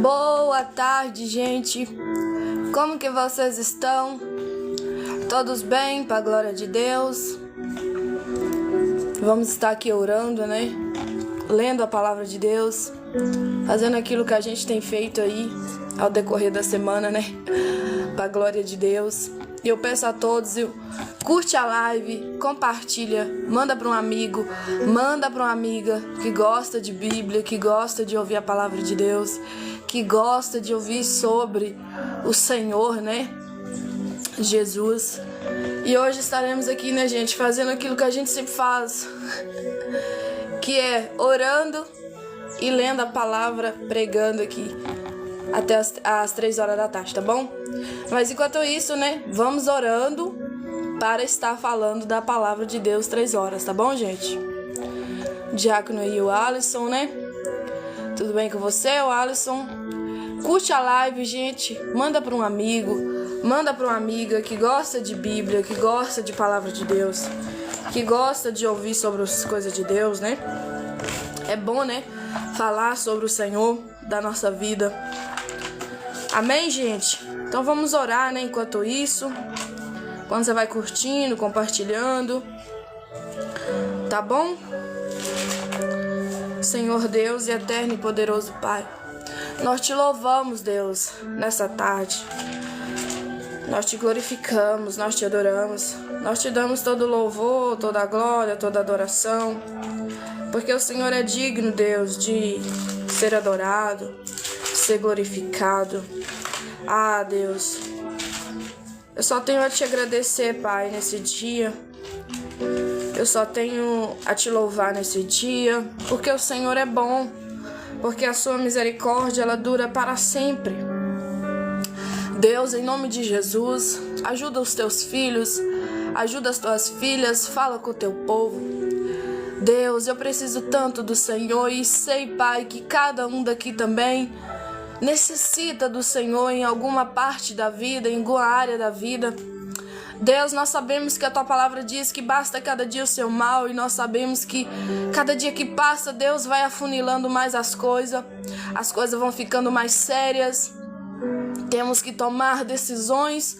Boa tarde, gente. Como que vocês estão? Todos bem, para a glória de Deus? Vamos estar aqui orando, né? Lendo a palavra de Deus, fazendo aquilo que a gente tem feito aí ao decorrer da semana, né? Para a glória de Deus. E eu peço a todos, curte a live, compartilha, manda para um amigo, manda para uma amiga que gosta de Bíblia, que gosta de ouvir a palavra de Deus, que gosta de ouvir sobre o Senhor, né? Jesus. E hoje estaremos aqui, né, gente, fazendo aquilo que a gente sempre faz, que é orando e lendo a palavra, pregando aqui até as 3 horas da tarde, tá bom? Mas enquanto isso, né, vamos orando para estar falando da palavra de Deus 3 horas, tá bom, gente? O diácono aí, o Alisson, né? Tudo bem com você, o Alisson? Curte a live, gente, manda para um amigo, manda para uma amiga que gosta de Bíblia, que gosta de palavra de Deus, que gosta de ouvir sobre as coisas de Deus, né? É bom, né, falar sobre o Senhor da nossa vida. Amém, gente? Então vamos orar, né, enquanto isso. Quando você vai curtindo, compartilhando. Tá bom? Senhor Deus e eterno e poderoso Pai, nós te louvamos, Deus, nessa tarde. Nós te glorificamos, nós te adoramos. Nós te damos todo louvor, toda a glória, toda a adoração. Porque o Senhor é digno, Deus, de ser adorado, de ser glorificado. Ah, Deus, eu só tenho a te agradecer, Pai, nesse dia. Eu só tenho a te louvar nesse dia, porque o Senhor é bom, porque a sua misericórdia, ela dura para sempre. Deus, em nome de Jesus, ajuda os teus filhos, ajuda as tuas filhas, fala com o teu povo. Deus, eu preciso tanto do Senhor e sei, Pai, que cada um daqui também necessita do Senhor em alguma parte da vida, em alguma área da vida. Deus, nós sabemos que a tua palavra diz que basta cada dia o seu mal, e nós sabemos que cada dia que passa, Deus vai afunilando mais as coisas vão ficando mais sérias. Temos que tomar decisões,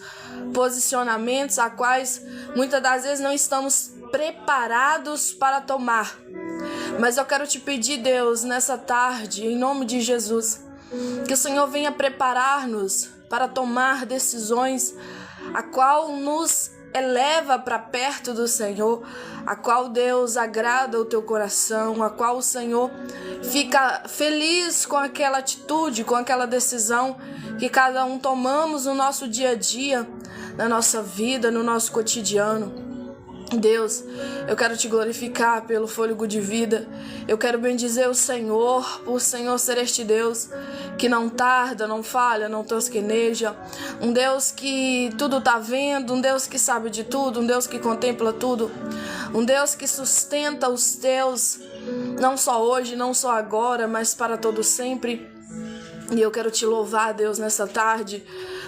posicionamentos, a quais muitas das vezes não estamos preparados para tomar. Mas eu quero te pedir, Deus, nessa tarde, em nome de Jesus, que o Senhor venha preparar-nos para tomar decisões a qual nos eleva para perto do Senhor, a qual, Deus, agrada o teu coração, a qual o Senhor fica feliz com aquela atitude, com aquela decisão que cada um tomamos no nosso dia a dia, na nossa vida, no nosso cotidiano. Deus, eu quero te glorificar pelo fôlego de vida. Eu quero bendizer o Senhor, por Senhor ser este Deus que não tarda, não falha, não tosqueneja. Um Deus que tudo está vendo, um Deus que sabe de tudo, um Deus que contempla tudo. Um Deus que sustenta os teus, não só hoje, não só agora, mas para todo sempre. E eu quero te louvar, Deus, nessa tarde,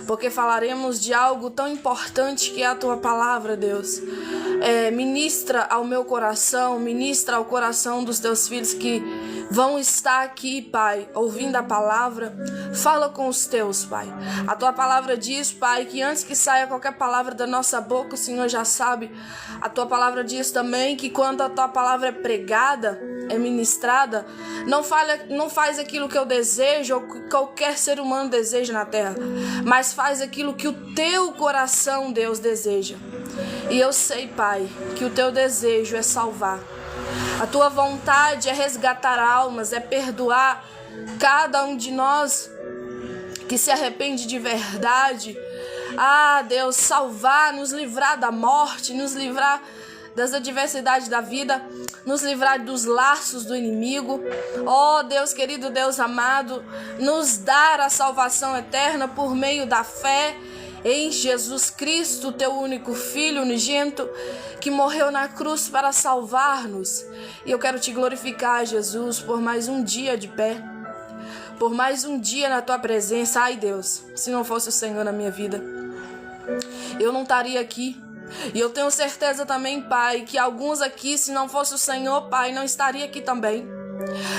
porque falaremos de algo tão importante que é a tua palavra, Deus. Ministra ao meu coração, ministra ao coração dos teus filhos que vão estar aqui, Pai, ouvindo a palavra. Fala com os teus, Pai. A tua palavra diz, Pai, que antes que saia qualquer palavra da nossa boca, o Senhor já sabe. A tua palavra diz também que quando a tua palavra é pregada, é ministrada, não faz aquilo que eu desejo ou que qualquer ser humano deseja na terra, mas faz aquilo que o teu coração, Deus, deseja. E eu sei, Pai, que o teu desejo é salvar. A tua vontade é resgatar almas, é perdoar cada um de nós que se arrepende de verdade. Deus, salvar, nos livrar da morte, nos livrar das adversidades da vida, nos livrar dos laços do inimigo. Deus querido, Deus amado, nos dar a salvação eterna por meio da fé em Jesus Cristo, teu único Filho unigênito, que morreu na cruz para salvar-nos. E eu quero te glorificar, Jesus, por mais um dia de pé, por mais um dia na tua presença. Ai, Deus, se não fosse o Senhor na minha vida, eu não estaria aqui. E eu tenho certeza também, Pai, que alguns aqui, se não fosse o Senhor, Pai, não estaria aqui também.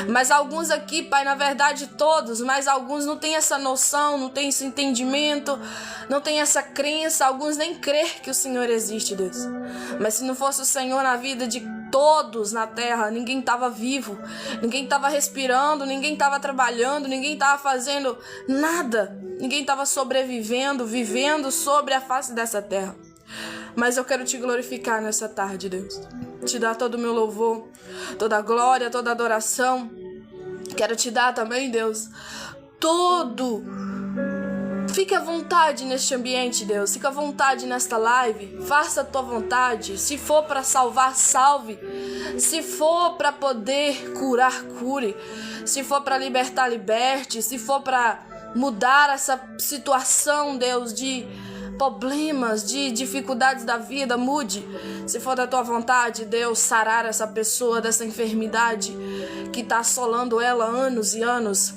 Mas alguns aqui, Pai, na verdade todos, mas alguns não têm essa noção, não têm esse entendimento, não têm essa crença, alguns nem crer que o Senhor existe, Deus. Mas se não fosse o Senhor na vida de todos na terra, ninguém estava vivo, ninguém estava respirando, ninguém estava trabalhando, ninguém estava fazendo nada, ninguém estava sobrevivendo, vivendo sobre a face dessa terra. Mas eu quero te glorificar nessa tarde, Deus. Te dar todo o meu louvor, toda a glória, toda a adoração. Quero te dar também, Deus, todo. Fique à vontade neste ambiente, Deus. Fique à vontade nesta live. Faça a tua vontade. Se for para salvar, salve. Se for para poder curar, cure. Se for para libertar, liberte. Se for para mudar essa situação, Deus, de problemas, de dificuldades da vida, mude. Se for da tua vontade, Deus, sarar essa pessoa dessa enfermidade que está assolando ela há anos e anos.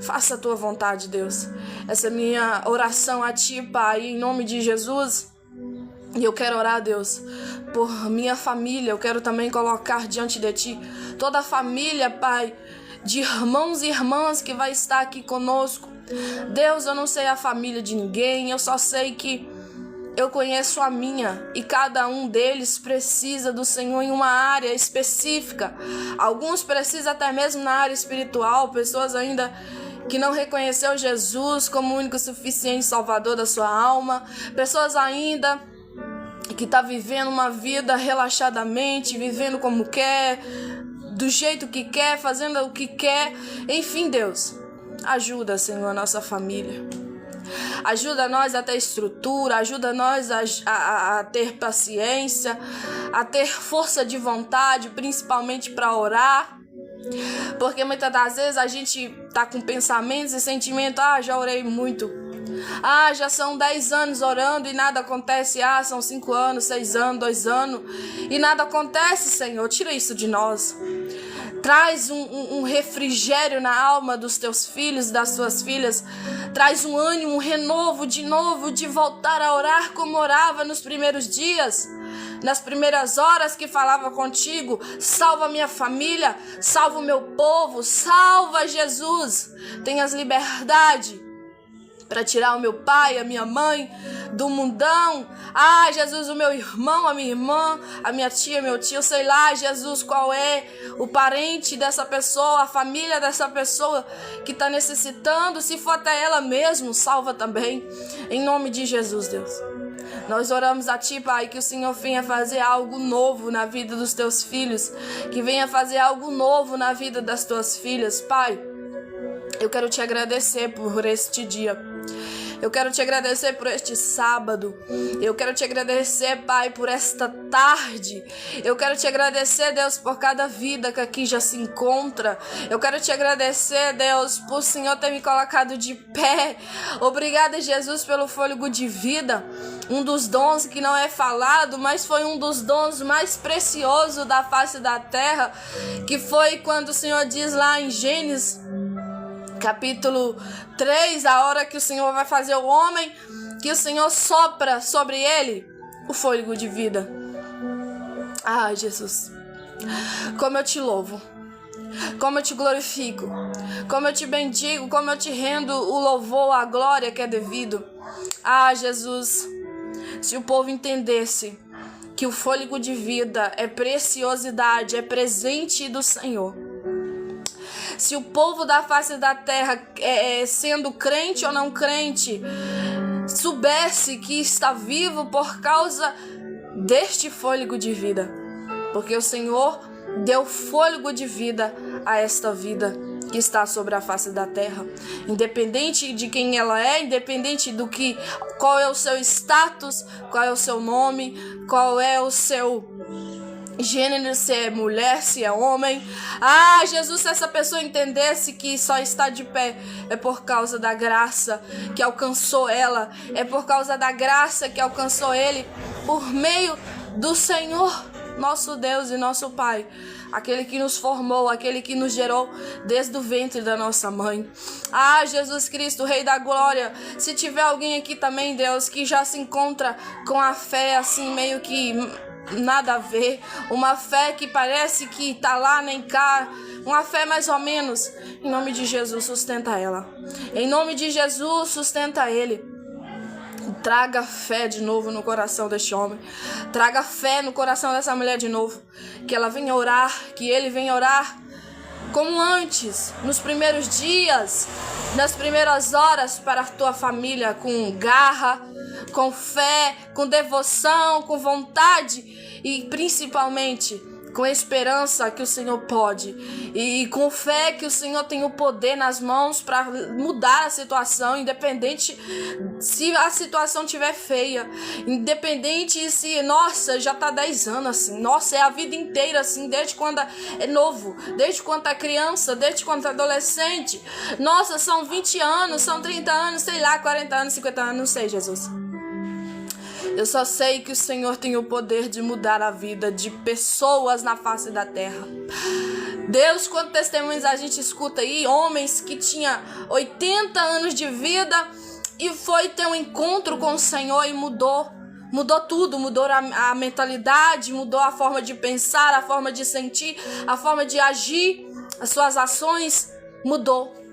Faça a tua vontade, Deus. Essa é minha oração a ti, Pai, em nome de Jesus. E eu quero orar, Deus, por minha família. Eu quero também colocar diante de ti toda a família, Pai, de irmãos e irmãs que vai estar aqui conosco. Deus, eu não sei a família de ninguém, eu só sei que eu conheço a minha, e cada um deles precisa do Senhor em uma área específica. Alguns precisam até mesmo na área espiritual, pessoas ainda que não reconheceu Jesus como o único e suficiente Salvador da sua alma, pessoas ainda que estão vivendo uma vida relaxadamente, vivendo como quer, do jeito que quer, fazendo o que quer. Enfim, Deus, ajuda, Senhor, a nossa família. Ajuda nós a ter estrutura, ajuda nós a ter paciência, a ter força de vontade, principalmente para orar. Porque muitas das vezes a gente tá com pensamentos e sentimentos, já orei muito. Já são 10 anos orando e nada acontece. São 5 anos, 6 anos, 2 anos e nada acontece, Senhor. Tira isso de nós. Traz um refrigério na alma dos teus filhos e das tuas filhas. Traz um ânimo, um renovo de novo, de voltar a orar como orava nos primeiros dias, nas primeiras horas que falava contigo. Salva minha família, salva o meu povo, salva, Jesus. Tenhas liberdade para tirar o meu pai, a minha mãe do mundão. Jesus, o meu irmão, a minha irmã, a minha tia, meu tio, sei lá, Jesus, qual é o parente dessa pessoa, a família dessa pessoa que está necessitando. Se for até ela mesmo, salva também, em nome de Jesus, Deus. Nós oramos a ti, Pai, que o Senhor venha fazer algo novo na vida dos teus filhos, que venha fazer algo novo na vida das tuas filhas. Pai, eu quero te agradecer por este dia. Eu quero te agradecer por este sábado. Eu quero te agradecer, Pai, por esta tarde. Eu quero te agradecer, Deus, por cada vida que aqui já se encontra. Eu quero te agradecer, Deus, por o Senhor ter me colocado de pé. Obrigada, Jesus, pelo fôlego de vida. Um dos dons que não é falado, mas foi um dos dons mais preciosos da face da terra, que foi quando o Senhor diz lá em Gênesis capítulo 3, a hora que o Senhor vai fazer o homem, que o Senhor sopra sobre ele o fôlego de vida. Jesus, como eu te louvo, como eu te glorifico, como eu te bendigo, como eu te rendo o louvor, a glória que é devido. Jesus, se o povo entendesse que o fôlego de vida é preciosidade, é presente do Senhor. Se o povo da face da terra, sendo crente ou não crente, soubesse que está vivo por causa deste fôlego de vida. Porque o Senhor deu fôlego de vida a esta vida. que está sobre a face da terra, independente de quem ela é, independente qual é o seu status, qual é o seu nome, qual é o seu gênero, se é mulher, se é homem. Jesus, se essa pessoa entendesse que só está de pé é por causa da graça que alcançou ela, é por causa da graça que alcançou ele, por meio do Senhor, nosso Deus e nosso Pai, aquele que nos formou, aquele que nos gerou desde o ventre da nossa mãe. Jesus Cristo, Rei da Glória, se tiver alguém aqui também, Deus, que já se encontra com a fé assim meio que nada a ver, uma fé que parece que tá lá nem cá, uma fé mais ou menos, em nome de Jesus, sustenta ela. Em nome de Jesus, sustenta ele. Traga fé de novo no coração deste homem. Traga fé no coração dessa mulher de novo. Que ela venha orar, que ele venha orar como antes, nos primeiros dias, nas primeiras horas, para a tua família, com garra, com fé, com devoção, com vontade e principalmente com esperança que o Senhor pode, e com fé que o Senhor tem o poder nas mãos para mudar a situação, independente se a situação estiver feia, independente se, já tá 10 anos assim, é a vida inteira assim, desde quando é novo, desde quando é criança, desde quando é adolescente, são 20 anos, são 30 anos, sei lá, 40 anos, 50 anos, não sei, Jesus. Eu só sei que o Senhor tem o poder de mudar a vida de pessoas na face da terra. Deus, quantos testemunhos a gente escuta aí, homens que tinham 80 anos de vida e foi ter um encontro com o Senhor e mudou tudo, mudou a mentalidade, mudou a forma de pensar, a forma de sentir, a forma de agir, as suas ações, mudou.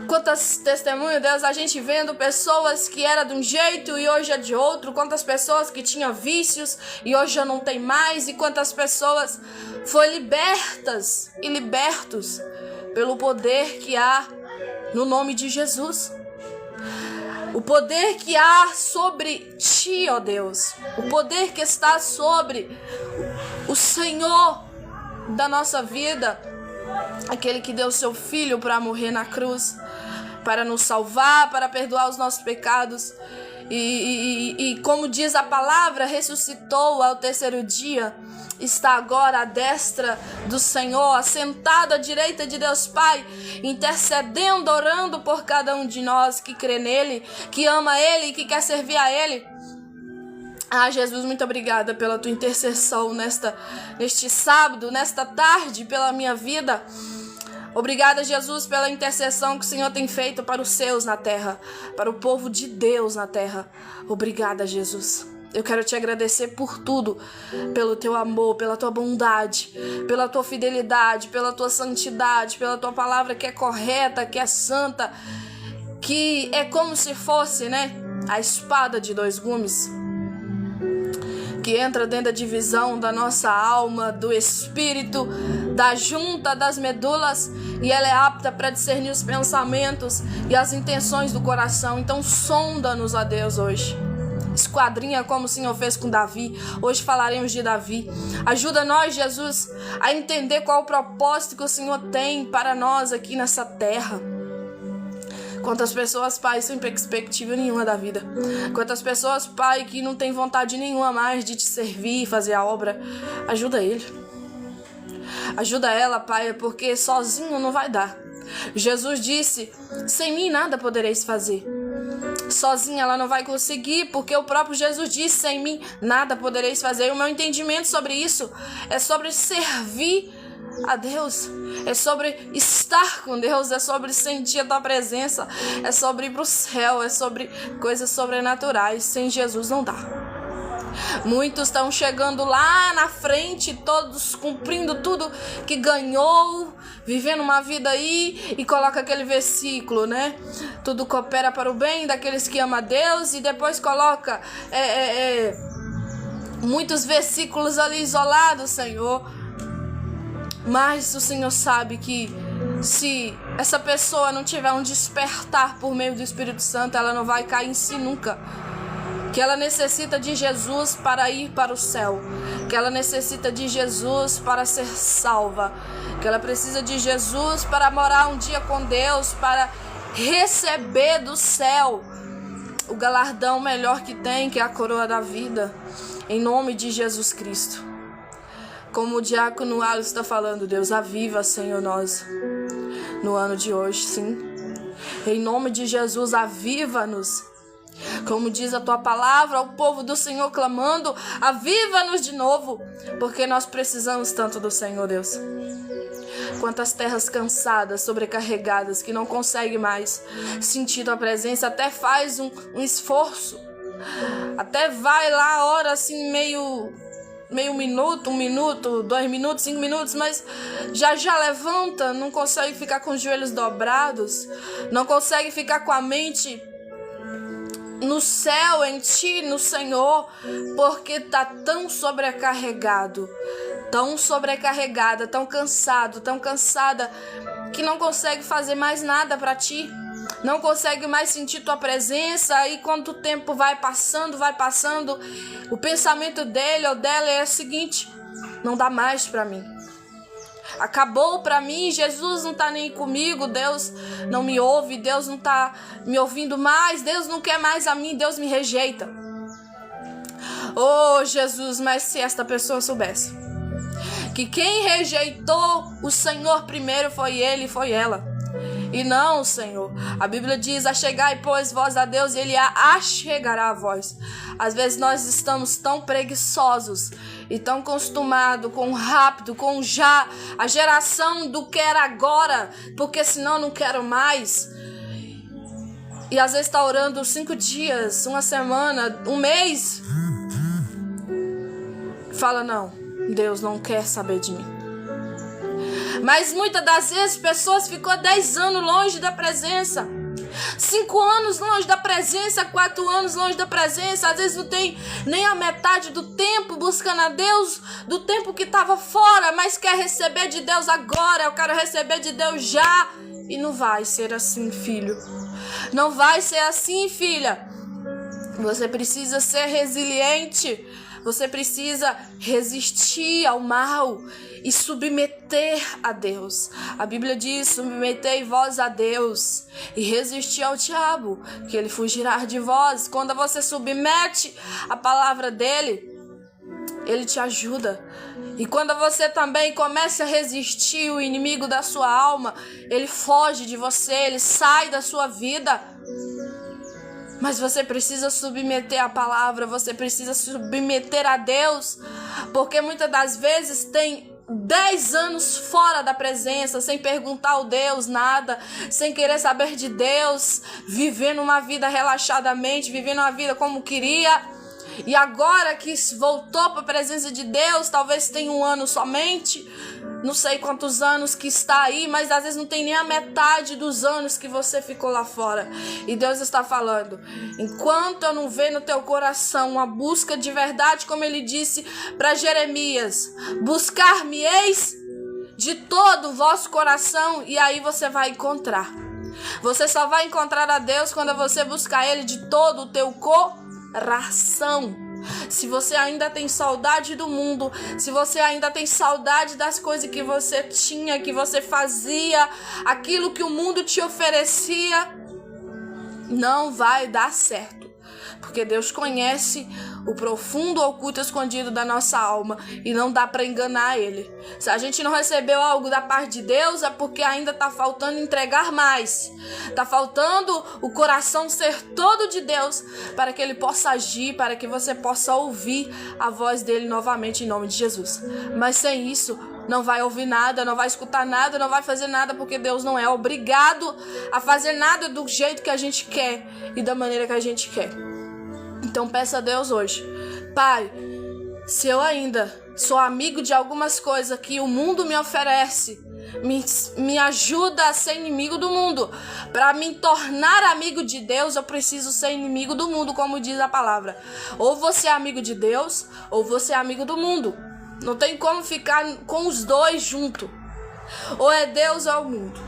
Quantas testemunhos, Deus, a gente vendo pessoas que era de um jeito e hoje é de outro, quantas pessoas que tinham vícios e hoje já não tem mais, e quantas pessoas foram libertas e libertos pelo poder que há no nome de Jesus. O poder que há sobre ti, ó Deus, o poder que está sobre o Senhor da nossa vida, aquele que deu seu Filho para morrer na cruz, para nos salvar, para perdoar os nossos pecados. E como diz a palavra, ressuscitou ao terceiro dia, está agora à destra do Senhor, assentado à direita de Deus Pai, intercedendo, orando por cada um de nós que crê nele, que ama ele e que quer servir a ele. Jesus, muito obrigada pela tua intercessão neste sábado, nesta tarde, pela minha vida. Obrigada, Jesus, pela intercessão que o Senhor tem feito para os seus na terra, para o povo de Deus na terra. Obrigada, Jesus. Eu quero te agradecer por tudo, pelo teu amor, pela tua bondade, pela tua fidelidade, pela tua santidade, pela tua palavra que é correta, que é santa, que é como se fosse, a espada de 2 gumes, que entra dentro da divisão da nossa alma, do espírito, da junta das medulas, e ela é apta para discernir os pensamentos e as intenções do coração. Então sonda-nos, a Deus, hoje. Esquadrinha como o Senhor fez com Davi. Hoje falaremos de Davi. Ajuda nós, Jesus, a entender qual o propósito que o Senhor tem para nós aqui nessa terra. Quantas pessoas, Pai, sem perspectiva nenhuma da vida. Quantas pessoas, Pai, que não tem vontade nenhuma mais de te servir e fazer a obra. Ajuda ele. Ajuda ela, Pai, porque sozinho não vai dar. Jesus disse, sem mim nada podereis fazer. Sozinha ela não vai conseguir, porque o próprio Jesus disse, sem mim nada podereis fazer. E o meu entendimento sobre isso é sobre servir a Deus, é sobre estar com Deus, é sobre sentir a tua presença, é sobre ir pro céu, é sobre coisas sobrenaturais. Sem Jesus não dá. Muitos estão chegando lá na frente, todos cumprindo tudo que ganhou, vivendo uma vida aí, e coloca aquele versículo, tudo coopera para o bem daqueles que amam a Deus, e depois coloca muitos versículos ali isolados, Senhor. Mas o Senhor sabe que se essa pessoa não tiver um despertar por meio do Espírito Santo, ela não vai cair em si nunca. que ela necessita de Jesus para ir para o céu, que ela necessita de Jesus para ser salva, que ela precisa de Jesus para morar um dia com Deus, para receber do céu o galardão melhor que tem, que é a coroa da vida, em nome de Jesus Cristo. Como o diácono Alisson está falando, Deus, aviva, Senhor, nós no ano de hoje, sim. Em nome de Jesus, aviva-nos. Como diz a tua palavra, o povo do Senhor clamando, aviva-nos de novo, porque nós precisamos tanto do Senhor, Deus. Quantas terras cansadas, sobrecarregadas, que não conseguem mais sentir tua presença, até faz um esforço, até vai lá, ora assim, meio minuto, 1 minuto, 2 minutos, 5 minutos, mas já levanta, não consegue ficar com os joelhos dobrados, não consegue ficar com a mente no céu, em ti, no Senhor, porque tá tão sobrecarregado, tão sobrecarregada, tão cansado, tão cansada, que não consegue fazer mais nada para ti, não consegue mais sentir tua presença. E quando o tempo vai passando, o pensamento dele ou dela é o seguinte: não dá mais para mim, acabou para mim, Jesus não tá nem comigo, Deus não me ouve, Deus não tá me ouvindo mais, Deus não quer mais a mim, Deus me rejeita. Oh Jesus, mas se esta pessoa soubesse que quem rejeitou o Senhor primeiro foi ele, foi ela, e não o Senhor. A Bíblia diz: achegai, pois, vós a Deus, e ele achegará a vós. Às vezes nós estamos tão preguiçosos e tão acostumados com o rápido, com já, a geração do quero agora, porque senão não quero mais. E às vezes está orando 5 dias, 1 semana, 1 mês. Fala: não, Deus não quer saber de mim. Mas muitas das vezes pessoas ficou 10 anos longe da presença, 5 anos longe da presença, 4 anos longe da presença. Às vezes não tem nem a metade do tempo buscando a Deus, do tempo que estava fora, mas quer receber de Deus agora. Eu quero receber de Deus já. E não vai ser assim, filho. Não vai ser assim, filha. Você precisa ser resiliente. Você precisa resistir ao mal e submeter a Deus. A Bíblia diz: submetei vós a Deus e resistir ao diabo, que ele fugirá de vós. Quando você submete a palavra dele, ele te ajuda. E quando você também começa a resistir o inimigo da sua alma, ele foge de você, ele sai da sua vida. Mas você precisa submeter a palavra, você precisa submeter a Deus, porque muitas das vezes tem 10 anos fora da presença, sem perguntar ao Deus nada, sem querer saber de Deus, vivendo uma vida relaxadamente, vivendo uma vida como queria. E agora que voltou para a presença de Deus, talvez tenha 1 ano somente, não sei quantos anos que está aí, mas às vezes não tem nem a metade dos anos que você ficou lá fora. E Deus está falando: enquanto eu não ver no teu coração uma busca de verdade, como ele disse para Jeremias, buscar-me-eis de todo o vosso coração, e aí você vai encontrar. Você só vai encontrar a Deus quando você buscar ele de todo o teu coração. Se você ainda tem saudade do mundo, se você ainda tem saudade das coisas que você tinha, que você fazia, aquilo que o mundo te oferecia, não vai dar certo. Porque Deus conhece o profundo, oculto, escondido da nossa alma, e não dá para enganar ele. Se a gente não recebeu algo da parte de Deus, é porque ainda está faltando entregar mais. Está faltando o coração ser todo de Deus, para que ele possa agir, para que você possa ouvir a voz dele novamente, em nome de Jesus. Mas sem isso, não vai ouvir nada, não vai escutar nada, não vai fazer nada, porque Deus não é obrigado a fazer nada do jeito que a gente quer e da maneira que a gente quer. Então peça a Deus hoje: Pai, se eu ainda sou amigo de algumas coisas que o mundo me oferece, me ajuda a ser inimigo do mundo. Para me tornar amigo de Deus, eu preciso ser inimigo do mundo, como diz a palavra. Ou você é amigo de Deus, ou você é amigo do mundo. Não tem como ficar com os dois juntos. Ou é Deus ou é o mundo.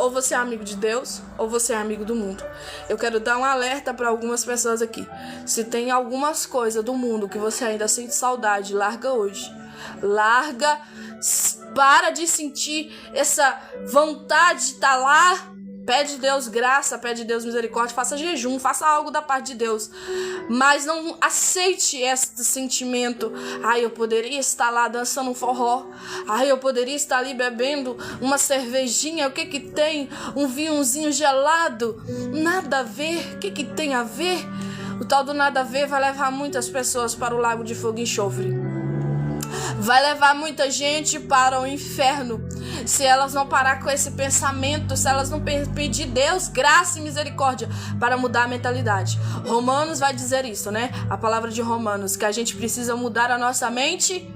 Ou você é amigo de Deus, ou você é amigo do mundo. Eu quero dar um alerta para algumas pessoas aqui. Se tem algumas coisas do mundo que você ainda sente saudade, larga hoje. Larga, para de sentir essa vontade de estar lá. Pede Deus graça, pede Deus misericórdia, faça jejum, faça algo da parte de Deus. Mas não aceite esse sentimento. Ai, eu poderia estar lá dançando um forró. Ai, eu poderia estar ali bebendo uma cervejinha. O que que tem? Um vinhozinho gelado. Nada a ver. O que que tem a ver? O tal do nada a ver vai levar muitas pessoas para o lago de fogo e enxofre. Vai levar muita gente para o inferno. Se elas não parar com esse pensamento, se elas não pedir Deus graça e misericórdia para mudar a mentalidade. Romanos vai dizer isso, né? A palavra de Romanos, que a gente precisa mudar a nossa mente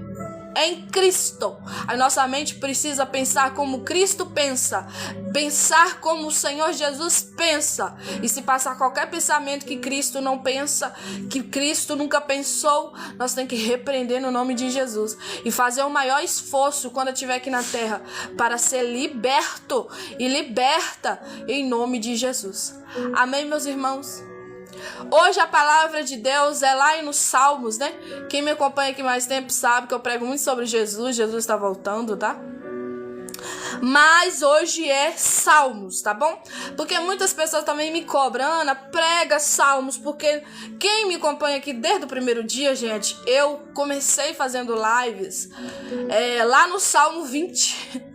em Cristo. A nossa mente precisa pensar como Cristo pensa, pensar como o Senhor Jesus pensa. E se passar qualquer pensamento que Cristo não pensa, que Cristo nunca pensou, nós temos que repreender no nome de Jesus e fazer o maior esforço quando estiver aqui na terra para ser liberto e liberta em nome de Jesus. Amém, meus irmãos? Hoje a palavra de Deus é lá nos Salmos, né? Quem me acompanha aqui mais tempo sabe que eu prego muito sobre Jesus. Jesus está voltando, tá? Mas hoje é Salmos, tá bom? Porque muitas pessoas também me cobram, Ana, prega Salmos. Porque quem me acompanha aqui desde o primeiro dia, gente, eu comecei fazendo lives lá no Salmo 20.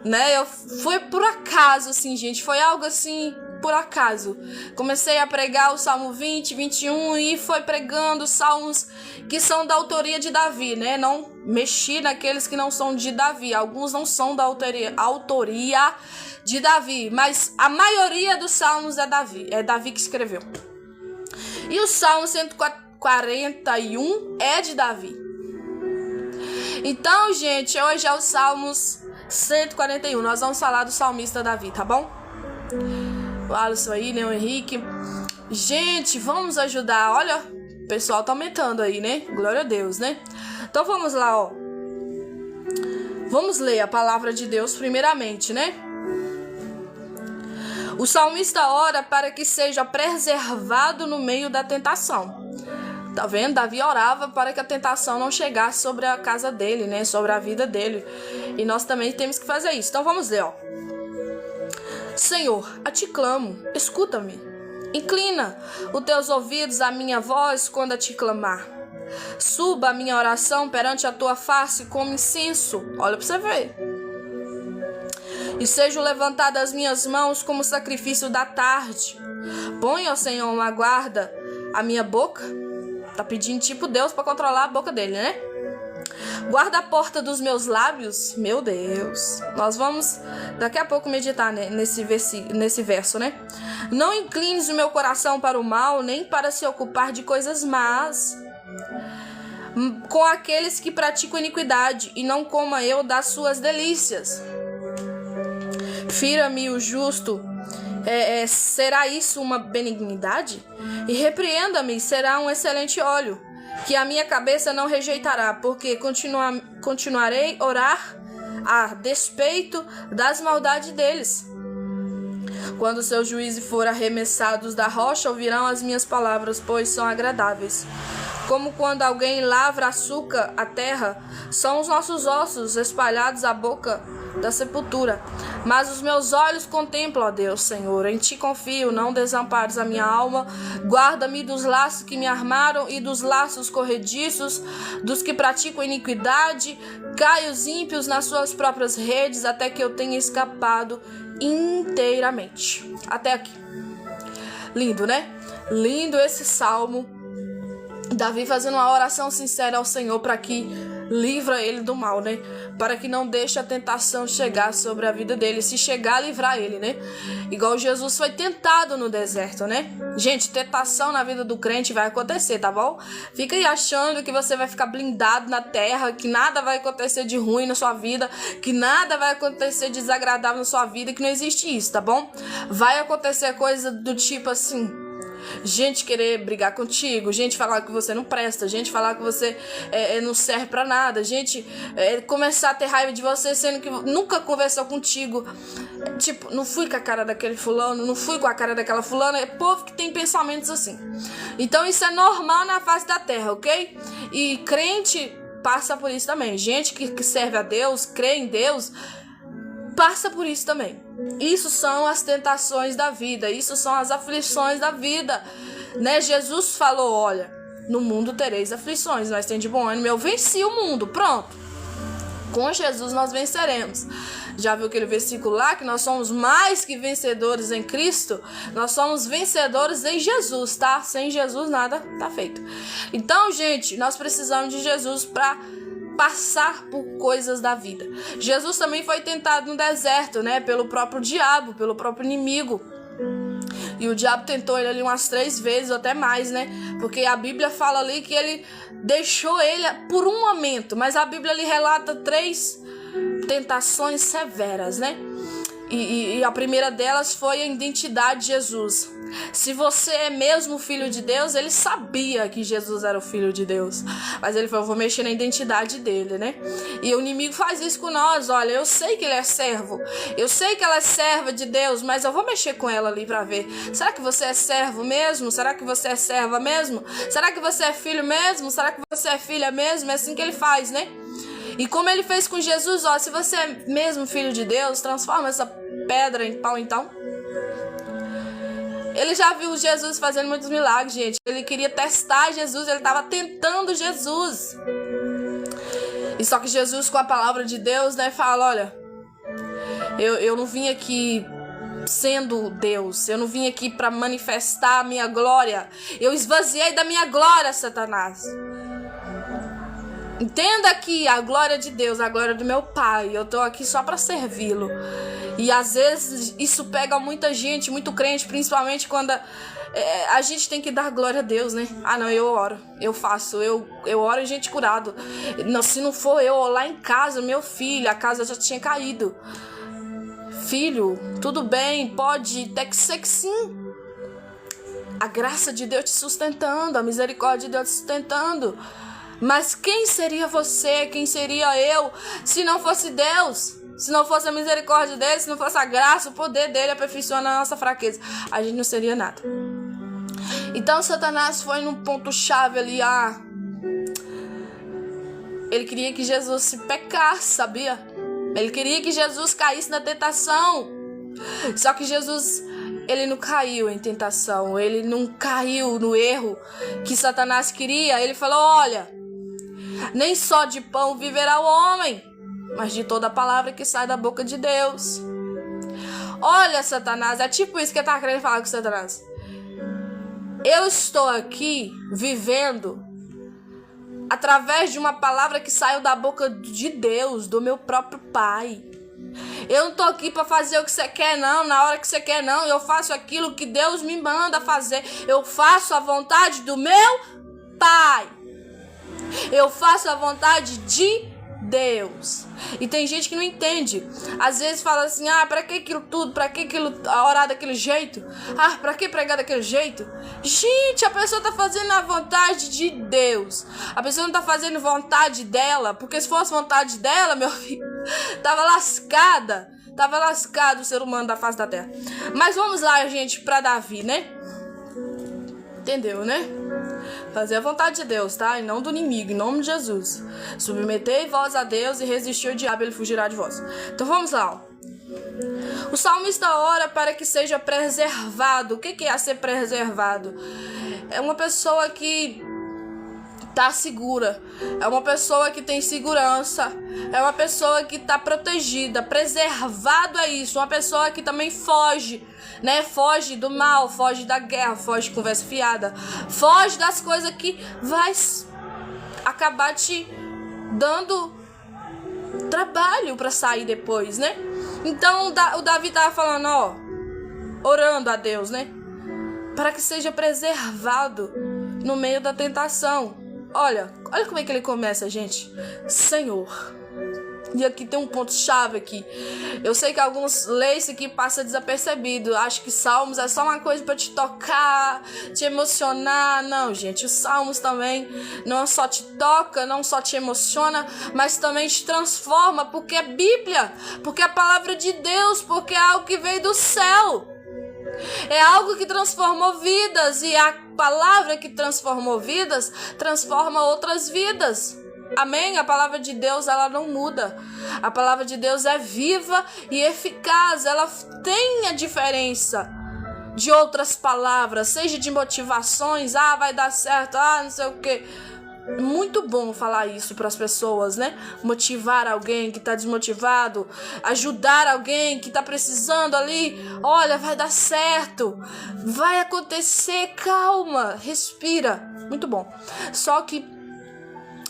Né? Eu fui por acaso, assim, gente. Foi algo assim, por acaso. Comecei a pregar o Salmo 20, 21 e foi pregando salmos que são da autoria de Davi, né? Não mexi naqueles que não são de Davi. Alguns não são da autoria de Davi, mas a maioria dos salmos é Davi. É Davi que escreveu. E o Salmo 141 é de Davi. Então, gente, hoje é o Salmos 141. Nós vamos falar do salmista Davi, tá bom? O Alisson aí, né? O Henrique. Gente, vamos ajudar. Olha, o pessoal tá aumentando aí, né? Glória a Deus, né? Então vamos lá, ó. Vamos ler a palavra de Deus primeiramente, né? O salmista ora para que seja preservado no meio da tentação. Tá vendo? Davi orava para que a tentação não chegasse sobre a casa dele, né? Sobre a vida dele. E nós também temos que fazer isso. Então vamos ler, ó. Senhor, a ti clamo, escuta-me. Inclina os teus ouvidos à minha voz quando a te clamar. Suba a minha oração perante a tua face como incenso. Olha para você ver. E sejam levantadas as minhas mãos como sacrifício da tarde. Põe, ó Senhor, uma guarda à minha boca. Tá pedindo tipo Deus para controlar a boca dele, né? Guarda a porta dos meus lábios. Meu Deus. Nós vamos daqui a pouco meditar, né, nesse verso, né? Não inclines o meu coração para o mal, nem para se ocupar de coisas más, com aqueles que praticam iniquidade, e não coma eu das suas delícias. Fira-me o justo. Será isso uma benignidade? E repreenda-me, será um excelente óleo, que a minha cabeça não rejeitará, porque continuarei a orar a despeito das maldades deles. Quando seus juízes forem arremessados da rocha, ouvirão as minhas palavras, pois são agradáveis. Como quando alguém lavra açúcar a terra, são os nossos ossos espalhados à boca da sepultura. Mas os meus olhos contemplam, ó Deus, Senhor, em ti confio, não desampares a minha alma. Guarda-me dos laços que me armaram e dos laços corrediços, dos que praticam iniquidade. Cai os ímpios nas suas próprias redes, até que eu tenha escapado inteiramente. Até aqui. Lindo, né? Lindo esse salmo. Davi fazendo uma oração sincera ao Senhor para que livra ele do mal, né? Para que não deixe a tentação chegar sobre a vida dele. Se chegar, livrar ele, né? Igual Jesus foi tentado no deserto, né? Gente, tentação na vida do crente vai acontecer, tá bom? Fica aí achando que você vai ficar blindado na terra, que nada vai acontecer de ruim na sua vida, que nada vai acontecer de desagradável na sua vida, que não existe isso, tá bom? Vai acontecer coisa do tipo assim... gente querer brigar contigo, gente falar que você não presta, gente falar que você não serve pra nada, gente começar a ter raiva de você sendo que nunca conversou contigo. Tipo, não fui com a cara daquele fulano, não fui com a cara daquela fulana. É povo que tem pensamentos assim. Então isso é normal na face da terra, ok? E crente passa por isso também. Gente que serve a Deus, crê em Deus, passa por isso também. Isso são as tentações da vida, isso são as aflições da vida, né? Jesus falou, olha, no mundo tereis aflições, mas tem de bom ânimo, eu venci o mundo, pronto. Com Jesus nós venceremos. Já viu aquele versículo lá, que nós somos mais que vencedores em Cristo? Nós somos vencedores em Jesus, tá? Sem Jesus nada tá feito. Então, gente, nós precisamos de Jesus para passar por coisas da vida. Jesus também foi tentado no deserto, né? Pelo próprio diabo, pelo próprio inimigo. E o diabo tentou ele ali umas 3 vezes ou até mais, né? Porque a Bíblia fala ali que ele deixou ele por um momento. Mas a Bíblia ali relata 3 tentações severas, né? E a primeira delas foi a identidade de Jesus. Se você é mesmo filho de Deus, ele sabia que Jesus era o filho de Deus. Mas ele falou, vou mexer na identidade dele, né? E o inimigo faz isso com nós. Olha, eu sei que ele é servo. Eu sei que ela é serva de Deus, mas eu vou mexer com ela ali pra ver. Será que você é servo mesmo? Será que você é serva mesmo? Será que você é filho mesmo? Será que você é filha mesmo? É assim que ele faz, né? E como ele fez com Jesus, ó, se você é mesmo filho de Deus, transforma essa pedra em pau, então. Ele já viu Jesus fazendo muitos milagres, gente. Ele queria testar Jesus, ele estava tentando Jesus. E só que Jesus, com a palavra de Deus, né, fala, olha, eu não vim aqui sendo Deus, eu não vim aqui para manifestar a minha glória. Eu esvaziei da minha glória, Satanás. Entenda que a glória de Deus, a glória do meu Pai, eu tô aqui só para servi-lo. E às vezes isso pega muita gente, muito crente, principalmente quando a gente tem que dar glória a Deus, né? Ah, não, eu oro, eu faço, eu oro e gente curado. Não, se não for eu lá em casa, meu filho, a casa já tinha caído. Filho, tudo bem, pode até que ser que sim. A graça de Deus te sustentando, a misericórdia de Deus te sustentando. Mas quem seria você, quem seria eu, se não fosse Deus? Se não fosse a misericórdia dele, se não fosse a graça, o poder dele aperfeiçoando a nossa fraqueza, a gente não seria nada. Então Satanás foi num ponto-chave ali, ele queria que Jesus se pecasse, sabia? Ele queria que Jesus caísse na tentação. Só que Jesus, ele não caiu em tentação, ele não caiu no erro que Satanás queria. Ele falou, olha, nem só de pão viverá o homem, mas de toda a palavra que sai da boca de Deus. Olha, Satanás, é tipo isso que ele tá querendo falar com Satanás. Eu estou aqui vivendo através de uma palavra que saiu da boca de Deus, do meu próprio Pai. Eu não tô aqui para fazer o que você quer, não, na hora que você quer, não. Eu faço aquilo que Deus me manda fazer. Eu faço a vontade do meu Pai. Eu faço a vontade de Deus. E tem gente que não entende. Às vezes fala assim, pra que aquilo tudo? Pra que aquilo, orar daquele jeito? Pra que pregar daquele jeito? Gente, a pessoa tá fazendo a vontade de Deus. A pessoa não tá fazendo vontade dela. Porque se fosse vontade dela, meu filho, tava lascada. Tava lascado o ser humano da face da terra. Mas vamos lá, gente, pra Davi, né? Entendeu, né? Fazer a vontade de Deus, tá? E não do inimigo, em nome de Jesus. Submetei vós a Deus e resistir o diabo, ele fugirá de vós. Então vamos lá, ó. O salmista ora para que seja preservado. O que é ser preservado? É uma pessoa que tá segura. É uma pessoa que tem segurança. É uma pessoa que tá protegida. Preservado é isso. Uma pessoa que também foge, né? Foge do mal, foge da guerra, foge de conversa fiada, foge das coisas que vai acabar te dando trabalho pra sair depois, né? Então o Davi tava falando, ó, orando a Deus, né? Para que seja preservado no meio da tentação. Olha como é que ele começa, gente. Senhor, E aqui tem um ponto-chave aqui. Eu sei que alguns leem isso aqui passa desapercebido. Acho que Salmos é só uma coisa para te tocar, te emocionar. Não, gente, os Salmos também não só te toca, não só te emociona, mas também te transforma, porque é Bíblia, porque é a palavra de Deus, porque é algo que veio do céu. É algo que transformou vidas, e a palavra que transformou vidas transforma outras vidas. Amém? A palavra de Deus, ela não muda. A palavra de Deus é viva e eficaz. Ela tem a diferença de outras palavras, seja de motivações, vai dar certo, não sei o quê. Muito bom falar isso para as pessoas, né? Motivar alguém que está desmotivado, ajudar alguém que está precisando ali. Olha, vai dar certo, vai acontecer, calma, respira. Muito bom. Só que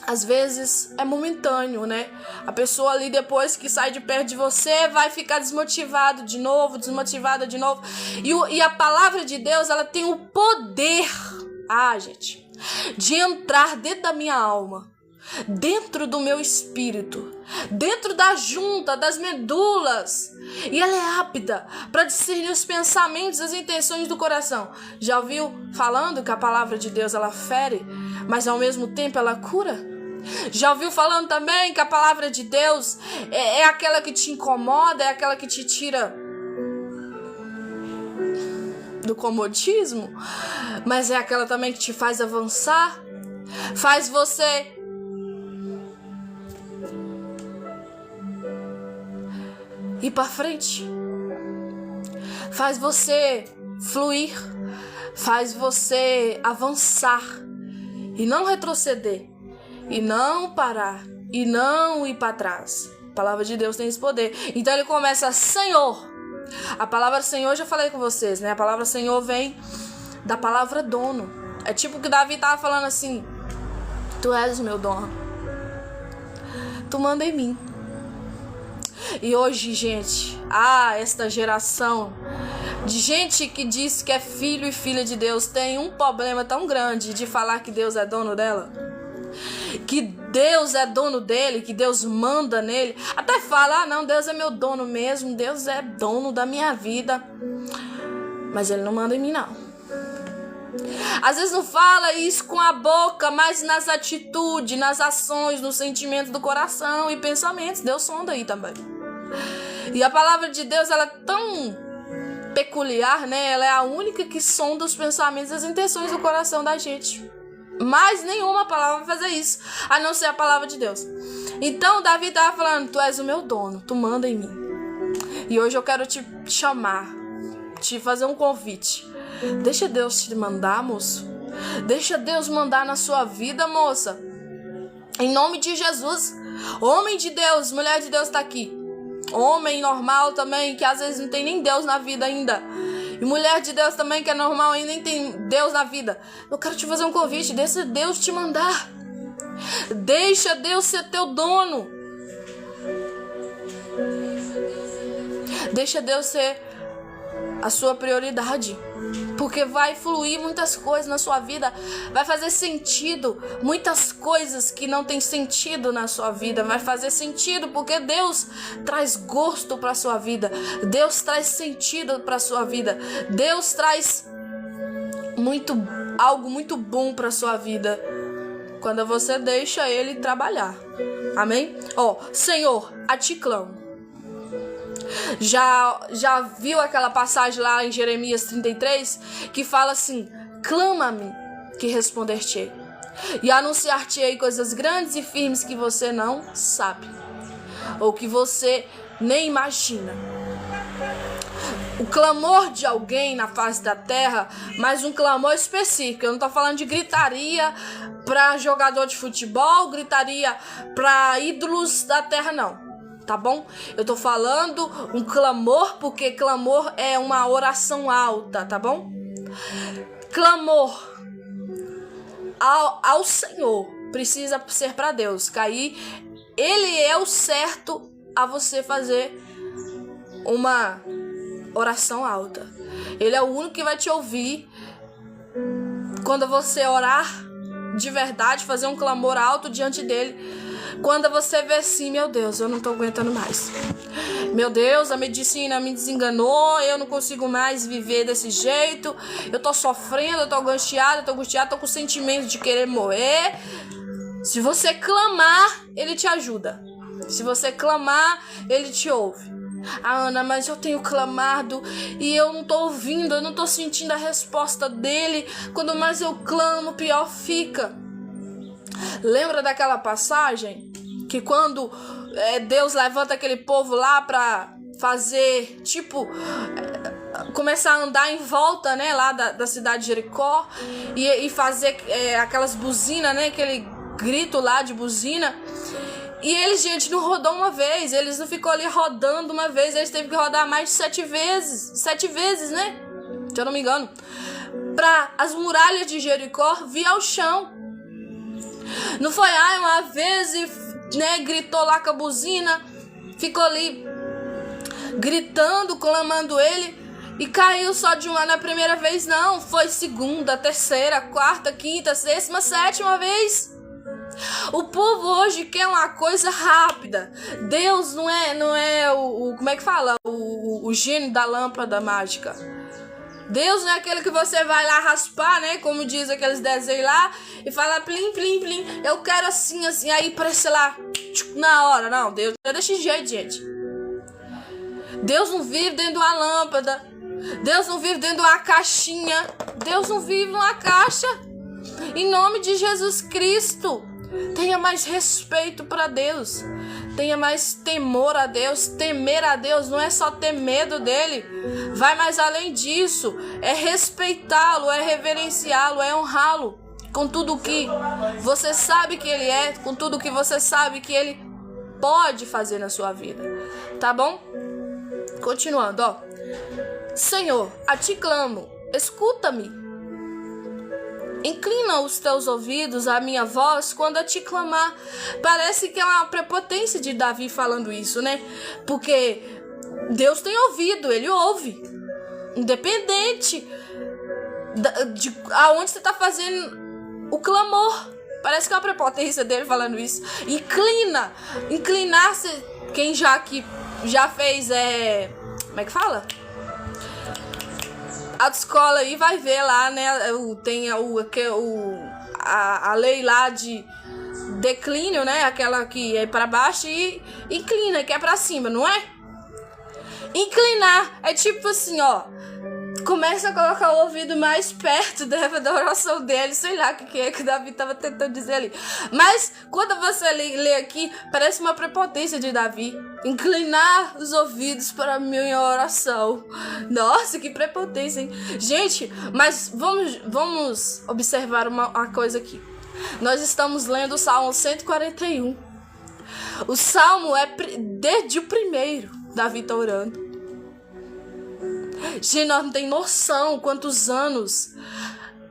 às vezes é momentâneo, né? A pessoa ali, depois que sai de perto de você, vai ficar desmotivada de novo. E a palavra de Deus, ela tem o poder, gente, de entrar dentro da minha alma, dentro do meu espírito, dentro da junta, das medulas. E ela é apta para discernir os pensamentos, as intenções do coração. Já ouviu falando que a palavra de Deus, ela fere, mas ao mesmo tempo ela cura? Já ouviu falando também que a palavra de Deus é aquela que te incomoda, é aquela que te tira do comodismo, mas é aquela também que te faz avançar, faz você ir para frente, faz você fluir, faz você avançar e não retroceder, e não parar, e não ir para trás. A palavra de Deus tem esse poder. Então ele começa: Senhor. A palavra Senhor, já falei com vocês, né? A palavra Senhor vem da palavra dono. É tipo que Davi tava falando assim: Tu és o meu dono, tu manda em mim. E hoje, gente, esta geração de gente que diz que é filho e filha de Deus tem um problema tão grande de falar que Deus é dono dela, que Deus é dono dele, que Deus manda nele. Até fala: não, Deus é meu dono mesmo, Deus é dono da minha vida, mas ele não manda em mim, não. Às vezes não fala isso com a boca, mas nas atitudes, nas ações, nos sentimentos do coração e pensamentos, Deus sonda aí também. E a palavra de Deus, ela é tão peculiar, né? Ela é a única que sonda os pensamentos e as intenções do coração da gente. Mas nenhuma palavra vai fazer isso, a não ser a palavra de Deus. Então Davi estava falando: Tu és o meu dono, tu manda em mim. E hoje eu quero te chamar, te fazer um convite. Deixa Deus te mandar, moço. Deixa Deus mandar na sua vida, moça. Em nome de Jesus. Homem de Deus, mulher de Deus está aqui. Homem normal também, que às vezes não tem nem Deus na vida ainda. E mulher de Deus também, que é normal e nem tem Deus na vida. Eu quero te fazer um convite: deixa Deus te mandar. Deixa Deus ser teu dono. Deixa Deus ser a sua prioridade. Porque vai fluir muitas coisas na sua vida. Vai fazer sentido muitas coisas que não tem sentido na sua vida. Vai fazer sentido porque Deus traz gosto para a sua vida. Deus traz sentido para a sua vida. Deus traz algo muito bom para a sua vida quando você deixa Ele trabalhar. Amém? Senhor, a ti clamo. Já viu aquela passagem lá em Jeremias 33 que fala assim: clama-me que responder-te-ei, e anunciar-te-ei coisas grandes e firmes que você não sabe, ou que você nem imagina. O clamor de alguém na face da terra, mas um clamor específico. Eu não tô falando de gritaria para jogador de futebol, gritaria para ídolos da terra, não. Tá bom? Eu tô falando um clamor, porque clamor é uma oração alta, tá bom? Clamor ao Senhor precisa ser para Deus, que aí Ele é o certo a você fazer uma oração alta. Ele é o único que vai te ouvir quando você orar de verdade, fazer um clamor alto diante dele. Quando você vê assim, meu Deus, eu não tô aguentando mais. Meu Deus, a medicina me desenganou, eu não consigo mais viver desse jeito. Eu tô sofrendo, eu tô angustiada, tô com sentimento de querer morrer. Se você clamar, ele te ajuda. Se você clamar, ele te ouve. Ah, Ana, mas eu tenho clamado e eu não tô ouvindo, eu não tô sentindo a resposta dele. Quando mais eu clamo, pior fica. Lembra daquela passagem que quando Deus levanta aquele povo lá pra fazer, começar a andar em volta, né, lá da cidade de Jericó e fazer aquelas buzinas, né, aquele grito lá de buzina. E eles, gente, não rodou uma vez, eles não ficou ali rodando uma vez, eles teve que rodar mais de 7 vezes, né, se eu não me engano, pra as muralhas de Jericó vir ao chão. Não foi, uma vez e, né, gritou lá com a buzina, ficou ali gritando, clamando ele e caiu só de uma na primeira vez, não, foi segunda, terceira, quarta, quinta, sexta, sétima vez. O povo hoje quer uma coisa rápida. Deus não é o como é que fala? O gênio da lâmpada mágica. Deus não é aquele que você vai lá raspar, né? Como diz aqueles desenhos lá. E fala plim, plim, plim. Eu quero assim, assim. Aí parece lá na hora. Não, Deus não é desse jeito, gente. Deus não vive dentro de uma lâmpada. Deus não vive dentro de uma caixinha. Deus não vive numa caixa. Em nome de Jesus Cristo. Tenha mais respeito para Deus. Tenha mais temor a Deus. Temer a Deus não é só ter medo dele. Vai mais além disso. É respeitá-lo, é reverenciá-lo, é honrá-lo. Com tudo que você sabe que ele é. Com tudo que você sabe que ele pode fazer na sua vida. Tá bom? Continuando, ó. Senhor, a ti clamo. Escuta-me. Inclina os teus ouvidos à minha voz quando eu te clamar. Parece que é uma prepotência de Davi falando isso, né? Porque Deus tem ouvido, ele ouve. Independente de aonde você está fazendo o clamor. Parece que é uma prepotência dele falando isso. Inclinar-se. Quem já fez como é que fala? Autoescola aí vai ver lá, né? Tem a lei lá de declínio, né? Aquela que é pra baixo e inclina, que é pra cima, não é? Inclinar é tipo assim, ó. Começa a colocar o ouvido mais perto da oração dele. Sei lá o que é que o Davi estava tentando dizer ali. Mas quando você lê aqui, parece uma prepotência de Davi. Inclinar os ouvidos para a minha oração. Nossa, que prepotência, hein? Gente, mas vamos observar uma coisa aqui. Nós estamos lendo o Salmo 141. O Salmo é desde o primeiro. Davi está orando. Gente, nós não tem noção quantos anos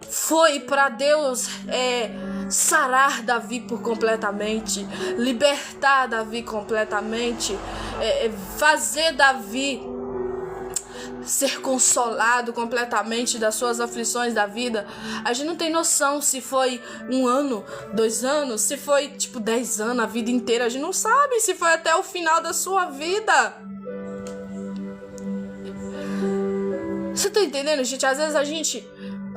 foi para Deus sarar Davi por completamente, libertar Davi completamente, fazer Davi ser consolado completamente das suas aflições da vida. A gente não tem noção se foi 1 ano, 2 anos, se foi 10 anos, a vida inteira. A gente não sabe se foi até o final da sua vida. Você tá entendendo, gente? Às vezes a gente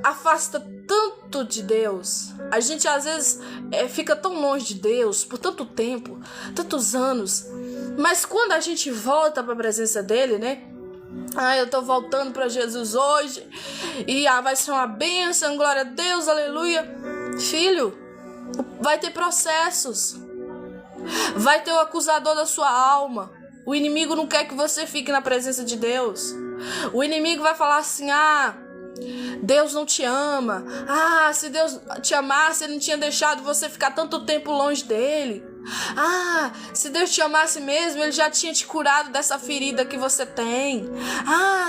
afasta tanto de Deus. A gente às vezes fica tão longe de Deus por tanto tempo, tantos anos. Mas quando a gente volta para a presença dele, né? Eu tô voltando para Jesus hoje e vai ser uma bênção, glória a Deus, aleluia. Filho, vai ter processos. Vai ter o acusador da sua alma. O inimigo não quer que você fique na presença de Deus. O inimigo vai falar assim, Deus não te ama. Se Deus te amasse, ele não tinha deixado você ficar tanto tempo longe dele. Se Deus te amasse mesmo, ele já tinha te curado dessa ferida que você tem.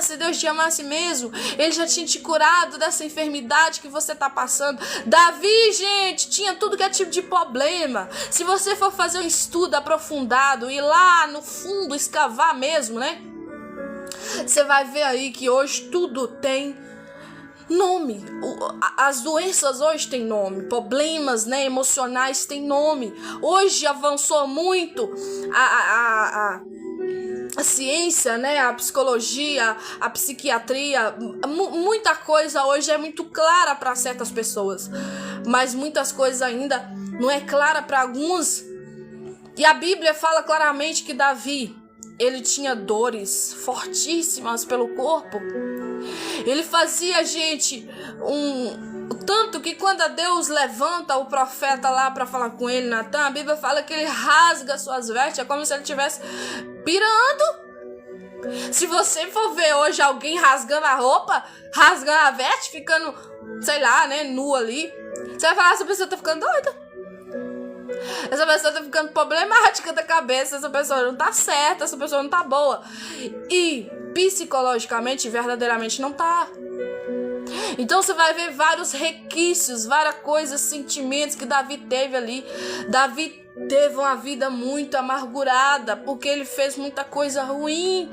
Se Deus te amasse mesmo, ele já tinha te curado dessa enfermidade que você tá passando. Davi, gente, tinha tudo que é tipo de problema. Se você for fazer um estudo aprofundado, ir lá no fundo, escavar mesmo, né? Você vai ver aí que hoje tudo tem nome. As doenças hoje têm nome, problemas, né, emocionais têm nome. Hoje avançou muito a ciência, né, a psicologia, a psiquiatria, muita coisa hoje é muito clara para certas pessoas, mas muitas coisas ainda não é clara para alguns. E a Bíblia fala claramente que Davi, ele tinha dores fortíssimas pelo corpo. Ele fazia, gente, tanto que quando Deus levanta o profeta lá para falar com ele, Natan, a Bíblia fala que ele rasga suas vestes, é como se ele estivesse pirando. Se você for ver hoje alguém rasgando a roupa, rasgando a veste, ficando, sei lá, né, nu ali, você vai falar, essa pessoa tá ficando doida. Essa pessoa tá ficando problemática da cabeça, essa pessoa não tá certa, essa pessoa não tá boa. E psicologicamente, verdadeiramente não tá. Então você vai ver vários requisitos, várias coisas, sentimentos que Davi teve ali. Davi teve uma vida muito amargurada, porque ele fez muita coisa ruim.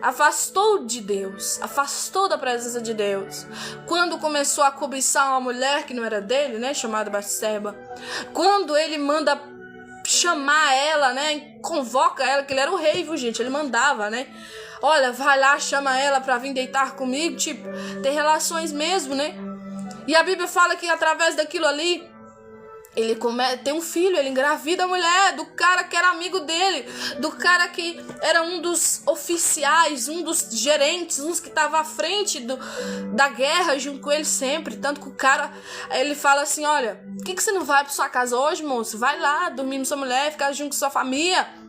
Afastou de Deus, afastou da presença de Deus. Quando começou a cobiçar uma mulher que não era dele, né, chamada Batseba. Quando ele manda chamar ela, né, convoca ela, que ele era o rei, viu, gente? Ele mandava, né? Olha, vai lá, chama ela pra vir deitar comigo, tipo, ter relações mesmo, né? E a Bíblia fala que através daquilo ali, ele tem um filho, ele engravida a mulher do cara que era amigo dele, do cara que era um dos oficiais, um dos gerentes, uns que estava à frente da guerra junto com ele sempre. Tanto que o cara, ele fala assim, olha, por que você não vai pra sua casa hoje, moço? Vai lá, dormir com sua mulher, ficar junto com sua família.